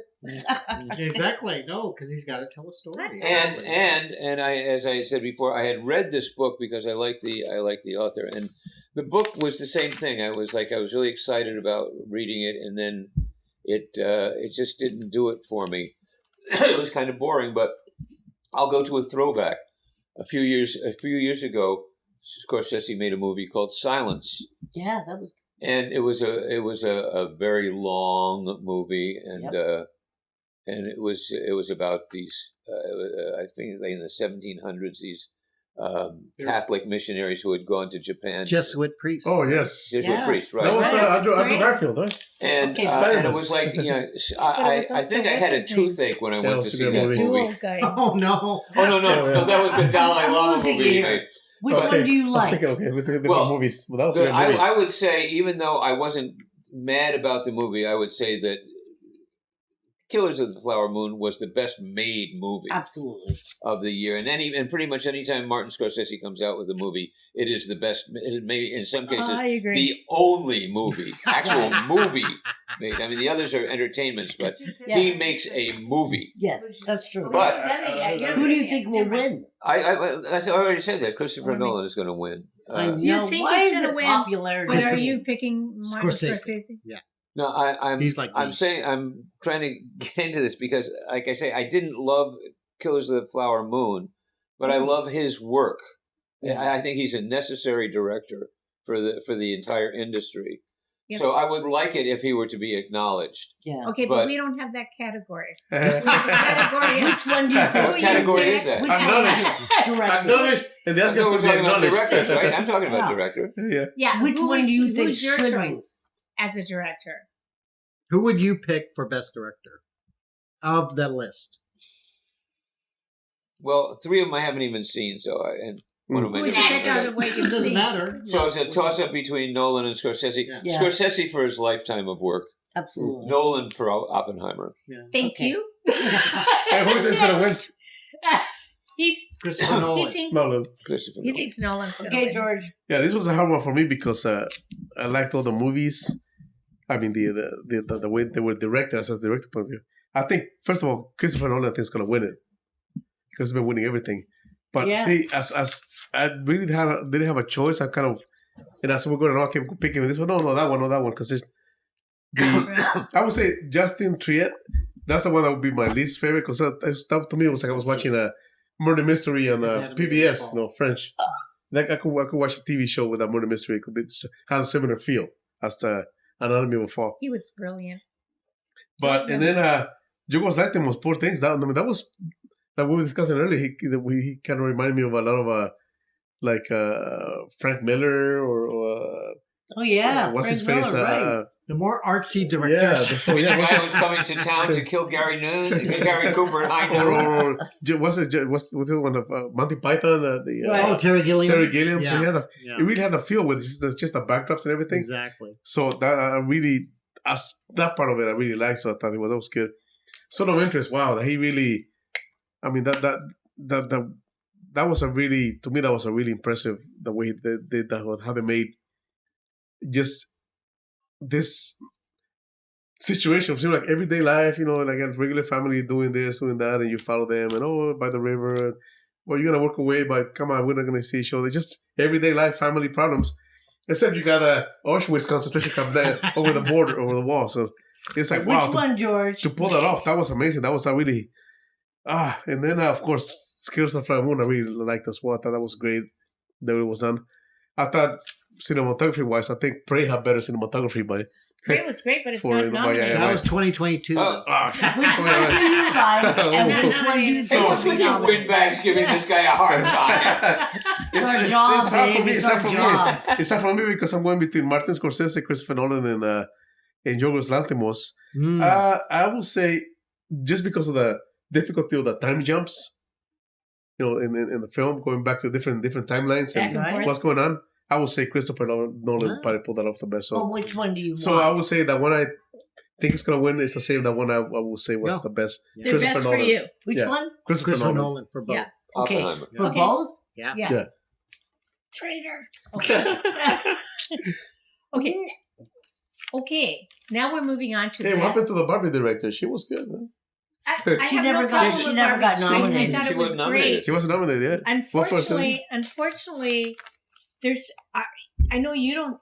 Exactly. No, because he's got to tell a story. and I, as I said before, I had read this book because I like the author, and the book was the same thing. I was really excited about reading it, and then it just didn't do it for me. It was kind of boring, but I'll go to a throwback. A few years ago, Scorsese made a movie called Silence. Yeah, that was. And it was a very long movie, and it was about these I think in the 1700s these Catholic missionaries who had gone to Japan. Jesuit priest. Oh, yes. Jesuit Yeah. priests, right? That was Right, that's Andrew great. Garfield, right? and Okay, and it was like I was also- think I had a what's his name? toothache when I That went was to a see good that movie. movie. Jewel guy. Oh no. Oh no, that was the Dalai Lama Losing movie. he here. made. Which Okay, one do you I'm like? thinking, okay, we're thinking Well, different movies. Well, that was a good movie. I would say, even though I wasn't mad about the movie, I would say that Killers of the Flower Moon was the best made movie Absolutely. of the year, and pretty much anytime Martin Scorsese comes out with a movie, it is the best. It may in some cases I agree. the only movie, actual movie made. I mean, the others are entertainments, but he makes a movie. Yes, that's true. But- Who do you think will win? I already said that Christopher Or Nolan is going to win. I Do you know. think Why he's is gonna it win? popularity? But are you ratings? picking Martin Scorsese? No, I'm. He's like I'm me. saying I'm trying to get into this because, like I say, I didn't love Killers of the Flower Moon, but I love his work. I think he's a necessary director for the entire industry. Yes. So I would like it if he were to be acknowledged. Yeah. Okay, but But- we don't have that category. Acknowledged. Category is- Which one do you What think? category pick? is that? Which Director. And they ask No, you we're for the talking about acknowledged. directors, right? I'm talking about Yeah. director. Yeah. Yeah. Which one do you think Who's your should choice as a director? Who would you pick for best director of the list? Well, three of them I haven't even seen, and one of Who them. would you pick out of the way It you doesn't see? matter. So it's a toss-up between Nolan and Scorsese. Yeah. Yeah. Scorsese for his lifetime of work. Absolutely. Nolan for Oppenheimer. Thank Okay. you. And who thinks gonna win? He's, Christopher he Nolan. thinks Nolan. Christopher he Nolan. thinks Nolan's going to Okay, win. George. Yeah, this was a hard one for me because I liked all the movies. I mean, the way they were directed as a director point of view. I think first of all, Christopher Nolan I think is going to win it because he's been winning everything. But Yeah. see, as I really didn't have a choice. I kind of and as we're going on, I kept picking this one. No, that one, because I would say Justin Triet. That's the one that would be my least favorite because that to me it was like I was watching a murder mystery on PBS, French. Like I could watch a TV show with a murder mystery. It could be has a similar feel as the Anatomy of a Fall. He was brilliant. But and then Yorgos Lanthimos, poor things. That was that we were discussing earlier. He kind of reminded me of a lot of Frank Miller or Oh yeah, what's Frank his face? Miller, right. The more artsy Yeah, directors. so The yeah, guy was coming to town to kill Gary Cooper at High or, Noon. or what's the one of Monty Python? Right. Oh, Terry Gilliam. Terry Gilliam. Yeah. So Yeah. it really had the feel with just the backdrops and everything. Exactly. So that that part of it I really liked. So I thought that was good. Sort of interest. Wow, that he really. I mean that was a really, to me that was a really impressive the way they did that, how they made just this situation of like everyday life, like a regular family doing this, doing that, and you follow them and by the river, and, well, you're gonna work away, but come on, we're not gonna see each other. Just everyday life, family problems. Except you got a Auschwitz concentration camp there over the border, over the wall. So it's like, wow, Which one, George? to pull that off, that was amazing. That was a really and then of course Killers of the Flower Moon I really liked as well. I thought that was great that it was done. I thought cinematography wise, I think Prey had better cinematography by It was great, but it's For- not yeah, nominated. yeah, That was 2022. Oh, Which one do you like, and which one do you so think will if be you nominated? windbags giving this guy a hard time. It's our job, it's hard for babe. me. It's It's hard our for job. me. It's hard for me because I'm going between Martin Scorsese, Christopher Nolan, and Yorgos Lanthimos. Mm. I will say just because of the difficulty of the time jumps, in the film, going back to different timelines Back and and forth. what's going on. I would say Christopher Nolan Ah. probably pulled that off the best. Well, So, which one do you so want? I would say that one I think is gonna win is the same. That one I will say was Yeah. the best. The Christopher best for Nolan. you. Which yeah. one? Christopher Nolan. for both. Yeah. Okay, Oppenheimer. for Okay. both? Yeah. Yeah. Traitor. Okay. Okay. Now we're moving on to Hey, what best. happened to the Barbie director? She was good. Huh? I She have never no got- problem she with never got Barbie. nominated. I thought She it was wasn't nominated. great. She wasn't nominated. Yeah. What for, Unfortunately, there's. I know you don't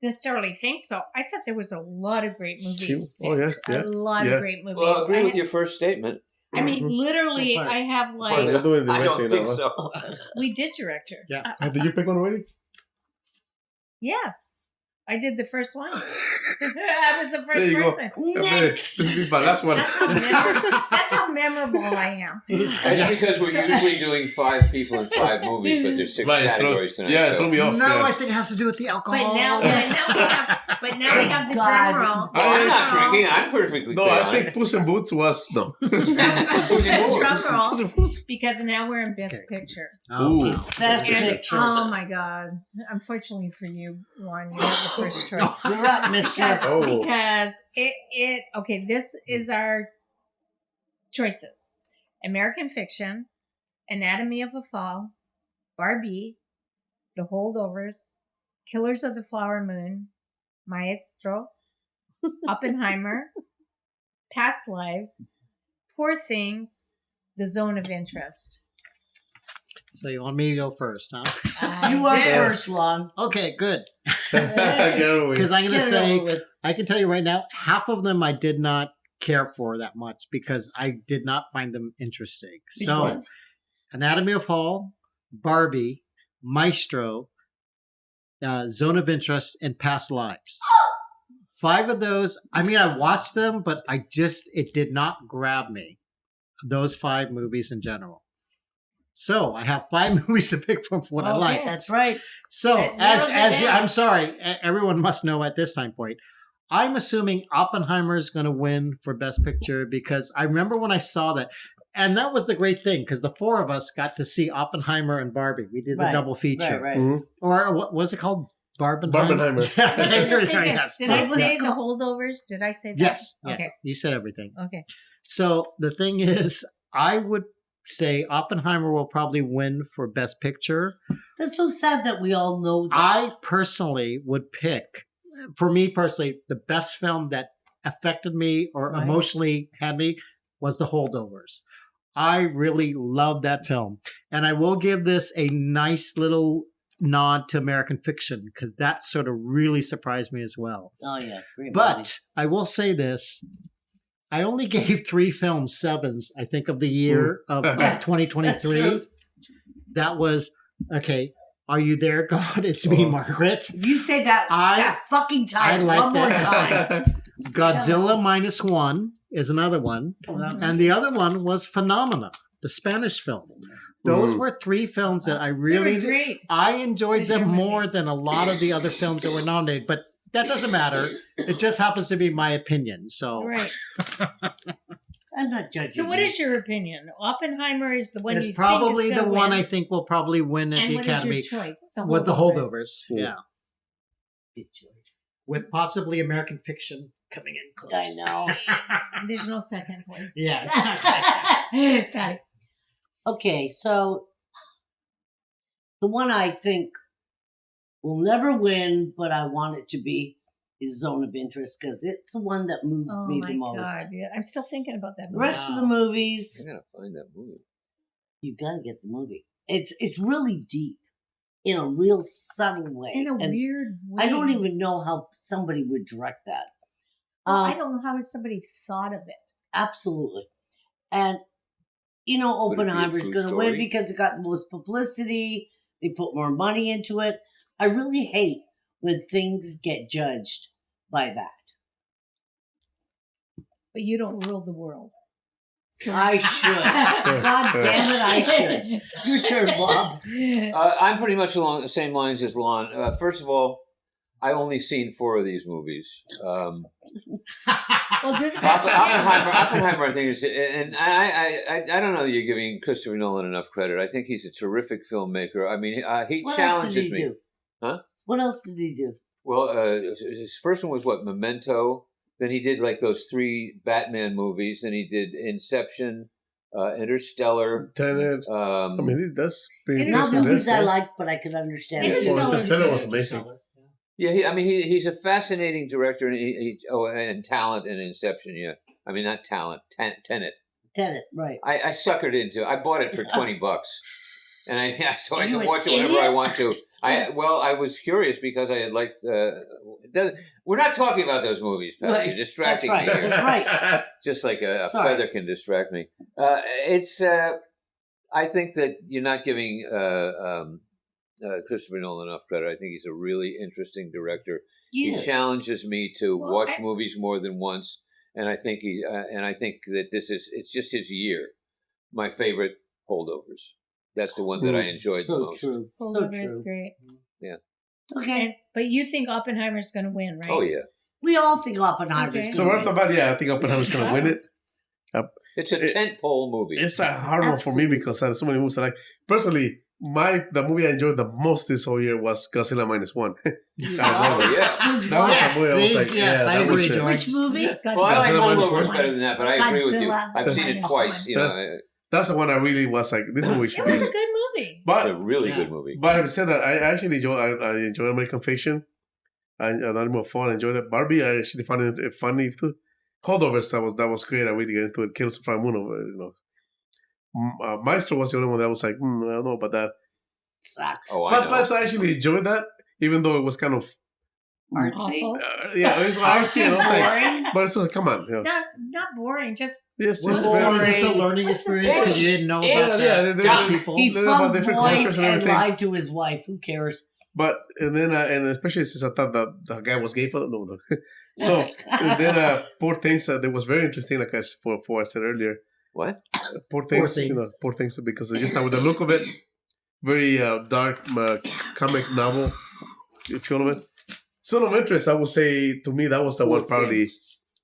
necessarily think so. I thought there was a lot of great movies. Oh yeah, A yeah. lot yeah. of great movies. Well, I agree with ha- your first statement. I mean, literally, What part? I have Well, like they're doing the I right don't thing think now, so. we did director. Yeah. Did you pick one already? Yes, I did the first one. I was the There first you go. person. Next. This is my last one. That's how memorable I am. That's because we're So- usually doing 5 people in 5 movies, but there's 6 Right, categories tonight. yeah, it so- threw me off. No, yeah. I think it has to do with the alcohol. But now we have the God. drum roll. Oh, I'm not Drum roll. drinking. I'm perfectly No, clear I on think it. Puss in Boots was no. Who's in yours? Drum roll. Puss in Boots. Because now we're in Best Okay. Picture. Oh, Ooh. wow. Best And, picture. oh my God! Unfortunately for you, Juan, you have the first choice You're up, mister. because Oh. because it okay. This is our choices: American Fiction, Anatomy of a Fall, Barbie, The Holdovers, Killers of the Flower Moon, Maestro, Oppenheimer, Past Lives, Poor Things, The Zone of Interest. So you want me to go first, huh? You are do. first, Lon. Okay, good. Get away. Because I'm going to Get it say, over with. I can tell you right now, half of them I did not care for that much because I did not find them interesting. Which So, ones? Anatomy of Fall, Barbie, Maestro, Zone of Interest, and Past Lives. 5 of those, I mean, I watched them, but it did not grab me. Those 5 movies in general. So I have 5 movies to pick from what I Okay. like. That's right. So That as narrows it down. I'm sorry, everyone must know at this time point. I'm assuming Oppenheimer is going to win for Best Picture because I remember when I saw that, and that was the great thing because the 4 of us got to see Oppenheimer and Barbie. We did the Right, double feature, Right. Mhm. or what was it called? Barbenheimer. Barbenheimer. Did I say Yes. this? Did I Yes. say The Holdovers? Did I say that? Yes. Yeah, Okay. you said everything. Okay. So the thing is, I would say Oppenheimer will probably win for Best Picture. That's so sad that we all know that. I personally would pick, for me personally, the best film that affected me or Right. emotionally had me was The Holdovers. I really love that film. And I will give this a nice little nod to American Fiction because that sort of really surprised me as well. Oh, yeah. Great movie. But I will say this. I only gave 3 films 7s, I think, of the year of Yeah, 2023. that's true. That was, okay, Are You There, God? It's Me, Oh. Margaret. If you say that that fucking time I like one more that. time. Godzilla -1 is another one. And the other one was Phenomena, the Spanish film. Those were 3 films that I They were really great. I enjoyed Where's them your money? more than a lot of the other films that were nominated, but that doesn't matter. It just happens to be my opinion. So Right. I'm not judging. So, what is your opinion? Oppenheimer is the one you it's probably think is the gonna one win. I think will probably win at And the what Academy. is your choice? Was the Holdovers. Cool. Yeah. Good choice. With possibly American Fiction coming in close. I know. There's no second place. Yes. Patty. Okay, so the one I think will never win, but I want it to be, is Zone of Interest because it's the one that moves Oh me my the most. God. Yeah, I'm still thinking about that The movie. rest of the movies, I gotta find that movie. you gotta get the movie. It's really deep in a real subtle way. In a And weird way. I don't even know how somebody would direct that. Well, I don't know how somebody thought of it. Absolutely. And, you know, Could it be a Oppenheimer's true going to win story? because it got the most publicity. They put more money into it. I really hate when things get judged by that. But you don't rule the world. So- I should. God damn it, I should. Your turn, Bob. I'm pretty much along the same lines as Lon. First of all, I've only seen 4 of these movies. Well, do the Oppenheimer, I think is, and I don't know that you're giving Christopher Nolan enough credit. I think he's a terrific filmmaker. I mean, he What else challenges did he me. do? Huh? What else did he do? Well, his first one was what, Memento. Then he did like those 3 Batman movies. Then he did Inception, Interstellar. Tenet. I mean, that's pretty It is Not so impressive. movies I like, but I can understand it. Interstellar Well, is Interstellar good. was amazing. Yeah, he's a fascinating director, and and talent in Inception. Yeah, I mean not talent, Tenet. Tenet, right. I suckered into. I bought it for $20, and so I You can an watch it whenever I idiot? want to. I was curious because I had liked. We're not talking about those movies, Patty. Right. You're distracting That's right. me. Here. That's right. Just like a Sorry. feather can distract me. It's. I think that you're not giving Christopher Nolan enough credit. I think he's a really interesting director. Yes. He challenges me to Well, watch movies more than once, and I think I think that it's just his year. My favorite, Holdovers. That's the one that I enjoyed the So most. true. So Holdovers is true. great. Okay. But you think Oppenheimer's going to win, right? Oh yeah, We all think Oppenheimer's Okay. So right off the bat, yeah, I think Oppenheimer's going to win it. it's a tentpole movie. It's a hard one for me because I have so many movies I like. Personally, the movie I enjoyed the most this whole year was Godzilla -1. Oh, yeah. Was That was what? the movie I was See? like, Yes, yeah, I that was agree, it. George. Which movie? Well, I like Godzilla Holdovers -1. better than that, but I agree with you. Godzilla I've seen it -1. twice. You know, That's the one I really was like, this movie should It was be. a good movie. it's a But really Yeah. good movie. having said that, I actually enjoy American Fiction. I had more fun. I enjoyed it. Barbie, I actually found it funny too. Holdovers, that was great. I really get into it. Kills of Moon, you know. Maestro was the only one that I was like, I don't know about that. Sucks. Oh, I Past know. Lives, I actually enjoyed that, even though it was kind of Artsy. Awful. I was saying, I was like, Boring. but it's like, come on, you know. Not boring, just Yes, Was it's it very- just a learning experience because you didn't know about Yeah, that? yeah, people? He Learn about fucked different boys cultures and and everything. lied to his wife. Who cares? But and then and especially since I thought that the guy was gay for no. So and then Poor Things that was very interesting, like I said earlier. What? Poor Things, you know, Poor Things because just with the look of it, very dark comic novel, if you know it. Zone of Interest, I would say to me that was the Poor one probably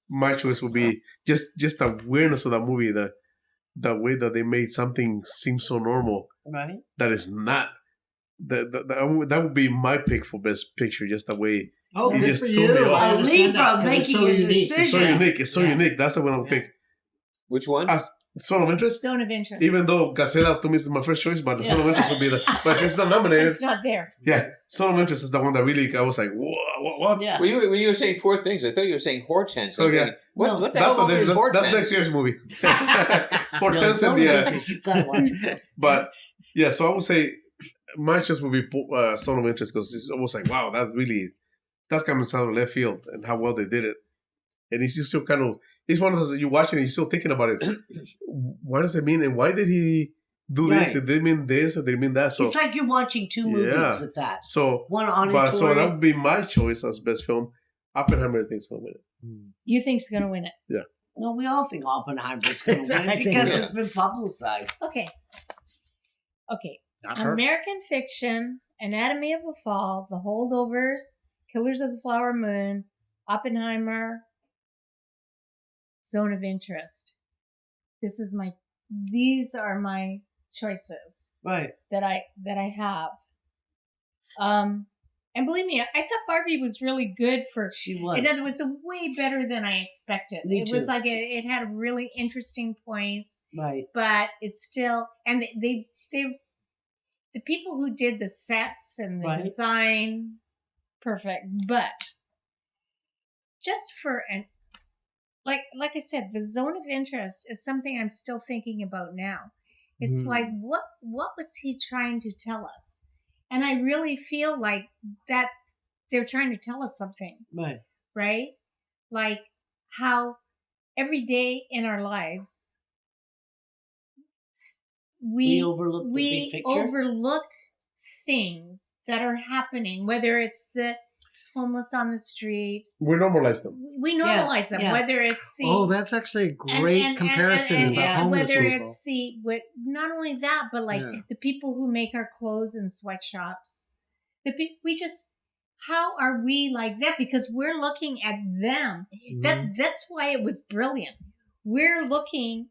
my choice would be just the weirdness of that movie, the way that they made something seem so normal Right? that is not. That would be my pick for best picture, just the way Oh, It good just for threw me you. off. I A understand that, Libra 'cause it's making so a unique. decision. it's so unique. It's so Yeah. unique. That's the one I'll pick. Which one? As Zone of Interest, Zone of Interest. even though Gazella to me is my first choice, but the Zone of Interest would be the. But since it's not nominated, It's not there. yeah, Zone of Interest is the one that really I was like, what? Yeah. When you were saying Poor Things, I thought you were saying Hortense. Oh, yeah. What, No, what the That's hell the, is that's Hortense? next year's movie. For No, Tense Zone and of the Interest, you've got to watch it. but yeah, so I would say my choice would be Zone of Interest because it's almost like wow, that's coming out of left field and how well they did it. And he's still kind of it's one of those that you watch it and you're still thinking about it. What does it mean and why did he do this? Right. Did they mean this or did they mean that? So It's like you're watching two movies Yeah. with that. so One on but a so that tour. would be my choice as best film. Oppenheimer I think is gonna win it. You think's going to win it. No, we all think Oppenheimer's going to win I it think because so. it's been publicized. Okay. Okay. Not her. American Fiction, Anatomy of a Fall, The Holdovers, Killers of the Flower Moon, Oppenheimer, Zone of Interest. These are my choices Right. that I have. And believe me, I thought Barbie was really good for. She was. It was way better than I expected. Me It was too. like it had really interesting points, Right. but it's still and they the people who did the sets and the Right. design perfect, but just for an like I said, the Zone of Interest is something I'm still thinking about now. It's like what was he trying to tell us? And I really feel like that they're trying to tell us something, Right. right? Like how every day in our lives We overlook the big picture. overlook things that are happening, whether it's the homeless on the street. We normalize them. We normalize them, yeah. whether it's the Oh, that's actually a great comparison about yeah, homeless whether people. it's not only that, but like Yeah. the people who make our clothes in sweatshops. How are we like that? Because we're looking at them. Mhm. That's why it was brilliant. We are looking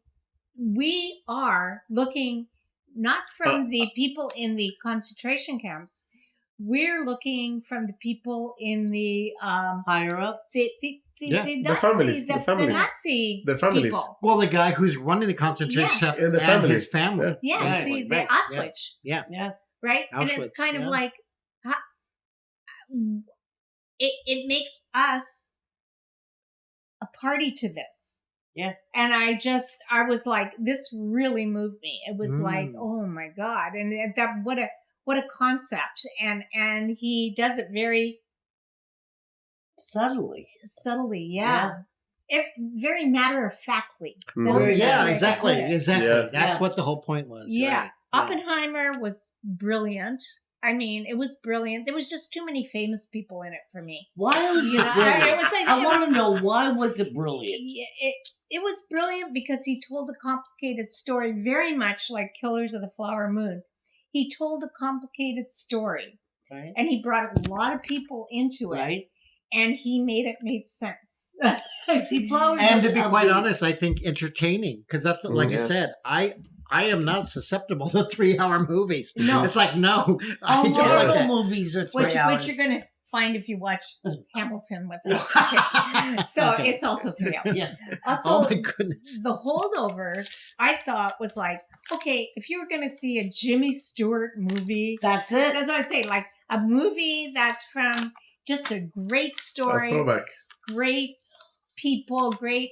not from the people in the concentration camps. We're looking from the people in the Higher up. the Yeah, Nazi, the families, the, the families. the Nazi Their families. people. Well, the guy who's running the concentration camp And the and family. his family. Yeah. Yeah, Right, see, the right, Auschwitz, Yeah. Yeah. right? And Auschwitz, it's kind of yeah. like it makes us a party to this. Yeah. And I was like, this really moved me. It was like, Mm. oh my God. And that what a concept. And he does it very Subtly. subtly, yeah. Very matter of factly. Mhm. Very Yeah, nice way to exactly. put it. Exactly. Yeah. That's Yeah. what the whole point was. Yeah. Right. Oppenheimer was brilliant. I mean, it was brilliant. There was just too many famous people in it for me. Why was You it know, brilliant? it was like- I it want was- to know why was it brilliant? It was brilliant because he told a complicated story, very much like Killers of the Flower Moon. He told a complicated story, Right. and he brought a lot of people into it, Right. and he made sense. See, flowers. And to be of quite the- honest, I think entertaining because that's like I Yeah. said. I am not susceptible to 3-hour movies. No. It's like, no, I Oh, don't like Marvel that. movies are 3 hours. Which you're going to find if you watch Hamilton with us. Okay. So Okay. it's also 3 hours. Yeah. Also, Oh my goodness. the holdovers, I thought was like, okay, if you were going to see a Jimmy Stewart movie, That's it. that's what I say, like a movie that's from just a great A story, throwback. great people, great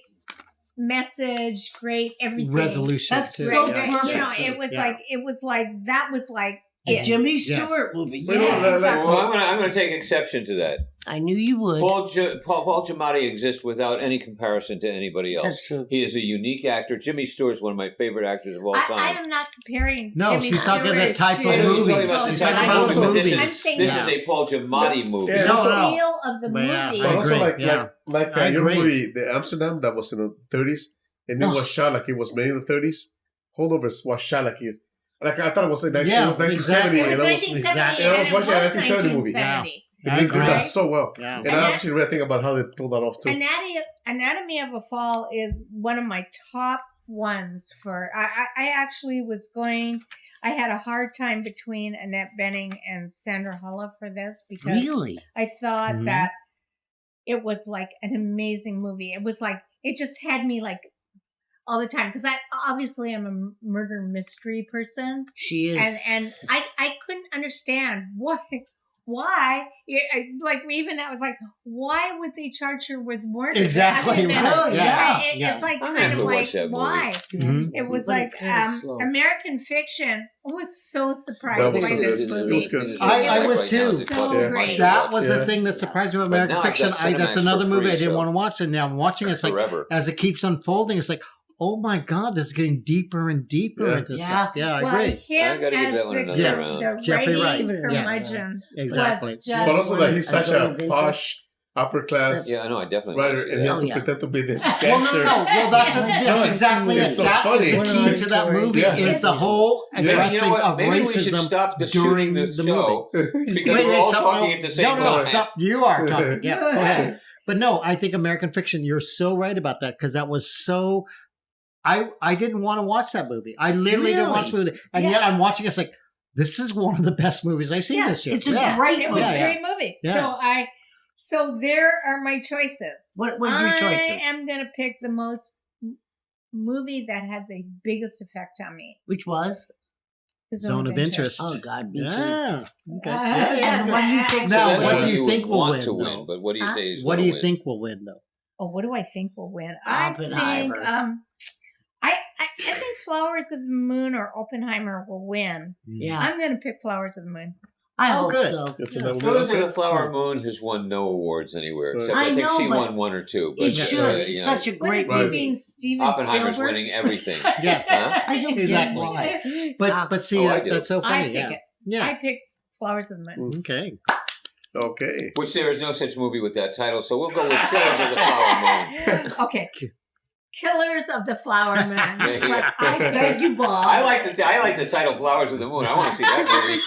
message, great everything. Resolution. That's too. so Great, yeah. great. You know, perfect. it was like that was like A it. Jimmy Yes. Stewart movie. Wait, Yes. no, exactly. Well, I'm going to take exception to that. I knew you would. Paul Giamatti exists without any comparison to anybody else. That's true. He is a unique actor. Jimmy Stewart is one of my favorite actors of all I time. am not comparing. No, Jimmy she's talking Stewart the type to, of movie. She's talking about also, the this movie. is, I'm saying this Yeah. is a Paul Giamatti movie. Yeah, the No, no. feel of the But yeah, movie. I But also agree, yeah. like I your agree. movie, the Amsterdam, that was in the 30s, and it Oh. was shot like it was made in the 30s. Holdovers was shot like it. Like I thought it was in Yeah, it was 1970, exactly. It was and I was 1970, and I was and it watching a was 1970 movie. 1970. and I they did agree. that so well. Yeah. And And I that- actually read a thing about how they pulled that off too. Anatomy of a Fall is one of my top ones for. I actually was going. I had a hard time between Annette Bening and Sandra Hulla for this because Really? I thought Mhm. that it was like an amazing movie. It was like it just had me like all the time because I obviously am a murder mystery person. She is. And I couldn't understand why like even I was like, why would they charge her with murder? Exactly, I mean, right, yeah, it's like I'm gonna kind have of to watch like that movie. why Mhm. it was But like it's kinda slow. American Fiction. I was so That surprised was by so this good. movie. It was good. I was Right now, too. it's So fucking great. funny to That watch. was Yeah. the thing that surprised me about But American now I've Fiction. got That's Cinemax another for movie free, I didn't so- want to watch, and now I'm watching. It's like forever. as it keeps unfolding, it's like, oh my god, this is getting deeper and deeper Yeah. into Yeah. stuff. Yeah, I Well, agree. him I gotta give as that one the, another Yes. round. the Jeffrey writing Wright. Yes. curmudgeon Exactly. was just But also that he's A such zone a of interest. posh, upper class Yeah, I know. I definitely writer, watched and he that. has Oh, to yeah. pretend to be this Well, gangster. no. Well, that's exactly It's it. so That is funny. the key to that movie Yeah. is the whole Yeah. addressing You know what? of Maybe we should racism stop the during shooting this the show movie. because we're all talking at the same no, time. stop. You are talking. Yeah, go ahead. But no, I think American Fiction, you're so right about that because that was so. I didn't want to watch that movie. I literally didn't watch the movie. And Yeah. yet I'm watching it's like, this is one of the best movies I've seen Yes, this year. It's a Yeah. great it movie. was a Yeah, great movie. Yeah. So there are my choices. What are your choices? I am gonna pick the movie that had the biggest effect on me. Which was? The Zone of Interest. Oh, God, me too. Yeah. Okay. And the one you think Now, That's what one do you think would will want win, to win, though? but what do you say is What do gonna you win? think will win, though? Oh, what do I think will win? I think Oppenheimer. I think Flowers of the Moon or Oppenheimer will win. Yeah, I'm gonna pick Flowers of the Moon. I Oh, hope good. so. Yes, Yeah. and that will be Rose of okay. the Flower Moon has won no awards anywhere, Right. except I I think know, she but won one or two. But It should. you It's know, such a What great is he Right. being? Steven Oppenheimer's Spielberg? winning everything. Yeah. Huh? I don't Exactly. get why. But see, Oh, I do. that's so I funny. pick Yeah. it. Yeah. I pick Flowers of the Moon. Okay. Okay. Which there is no such movie with that title, so we'll go with Killers of the Flower Moon. Okay. Killers of the Flower Moon. That's what Yeah. I pick. Thank you, Bob. I like the title Flowers of the Moon. I want to see that movie.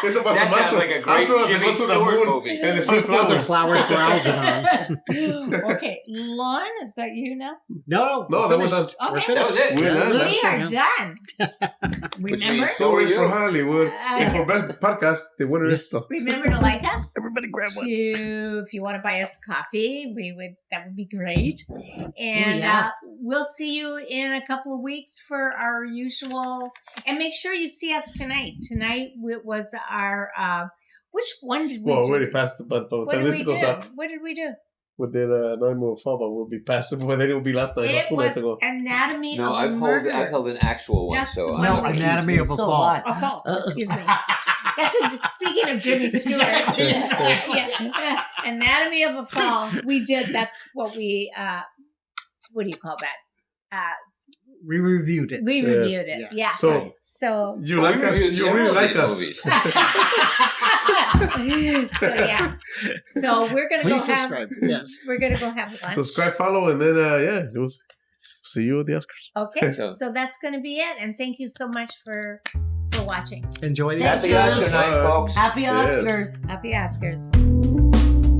It's about That some sounds like a great astronauts that Jimmy go to the Stewart moon movie. and they see Sequel to flowers. Flowers for Algernon. Okay, Lon, is that you now? No, No, we're that was finished. us. We're Okay. finished. That was it. We're done. Yeah. We are done. Which Remember? means- So are we're you. for Hollywood. Uh, And for best podcast, the winner is so. Remember to like us. Everybody grab If you want to buy us coffee, that would be great. And yeah. we'll see you in a couple of weeks for our usual. And make sure you see us tonight. Tonight was our. Which one did we Well, do? already passed the but by the What time did this we goes do? up, What did we do? we did no more fall, but we'll be past it. But then it will be last night, It 2 nights was ago. Anatomy No, of a I've Murder. held an actual one, That's so the I one No, you don't- Anatomy of a So Fall. what? A fault. Uh, Excuse me. Speaking of Jimmy Stewart. Exactly. Yeah. Anatomy of a Fall. We did. That's what we. What do you call that? We reviewed it. We Yes. reviewed it. Yeah. Yeah. So So. you Well, like we us? reviewed You several really of like these us? movies. So yeah. So we're gonna Please go have. subscribe. Yes. We're gonna go have lunch. Subscribe, follow, and then it was see you at the Oscars. Okay. So- So that's gonna be it. And thank you so much for watching. Enjoy the Thanks, Happy guys. Oscar night, folks. Happy Yes. Oscar. Happy Oscars.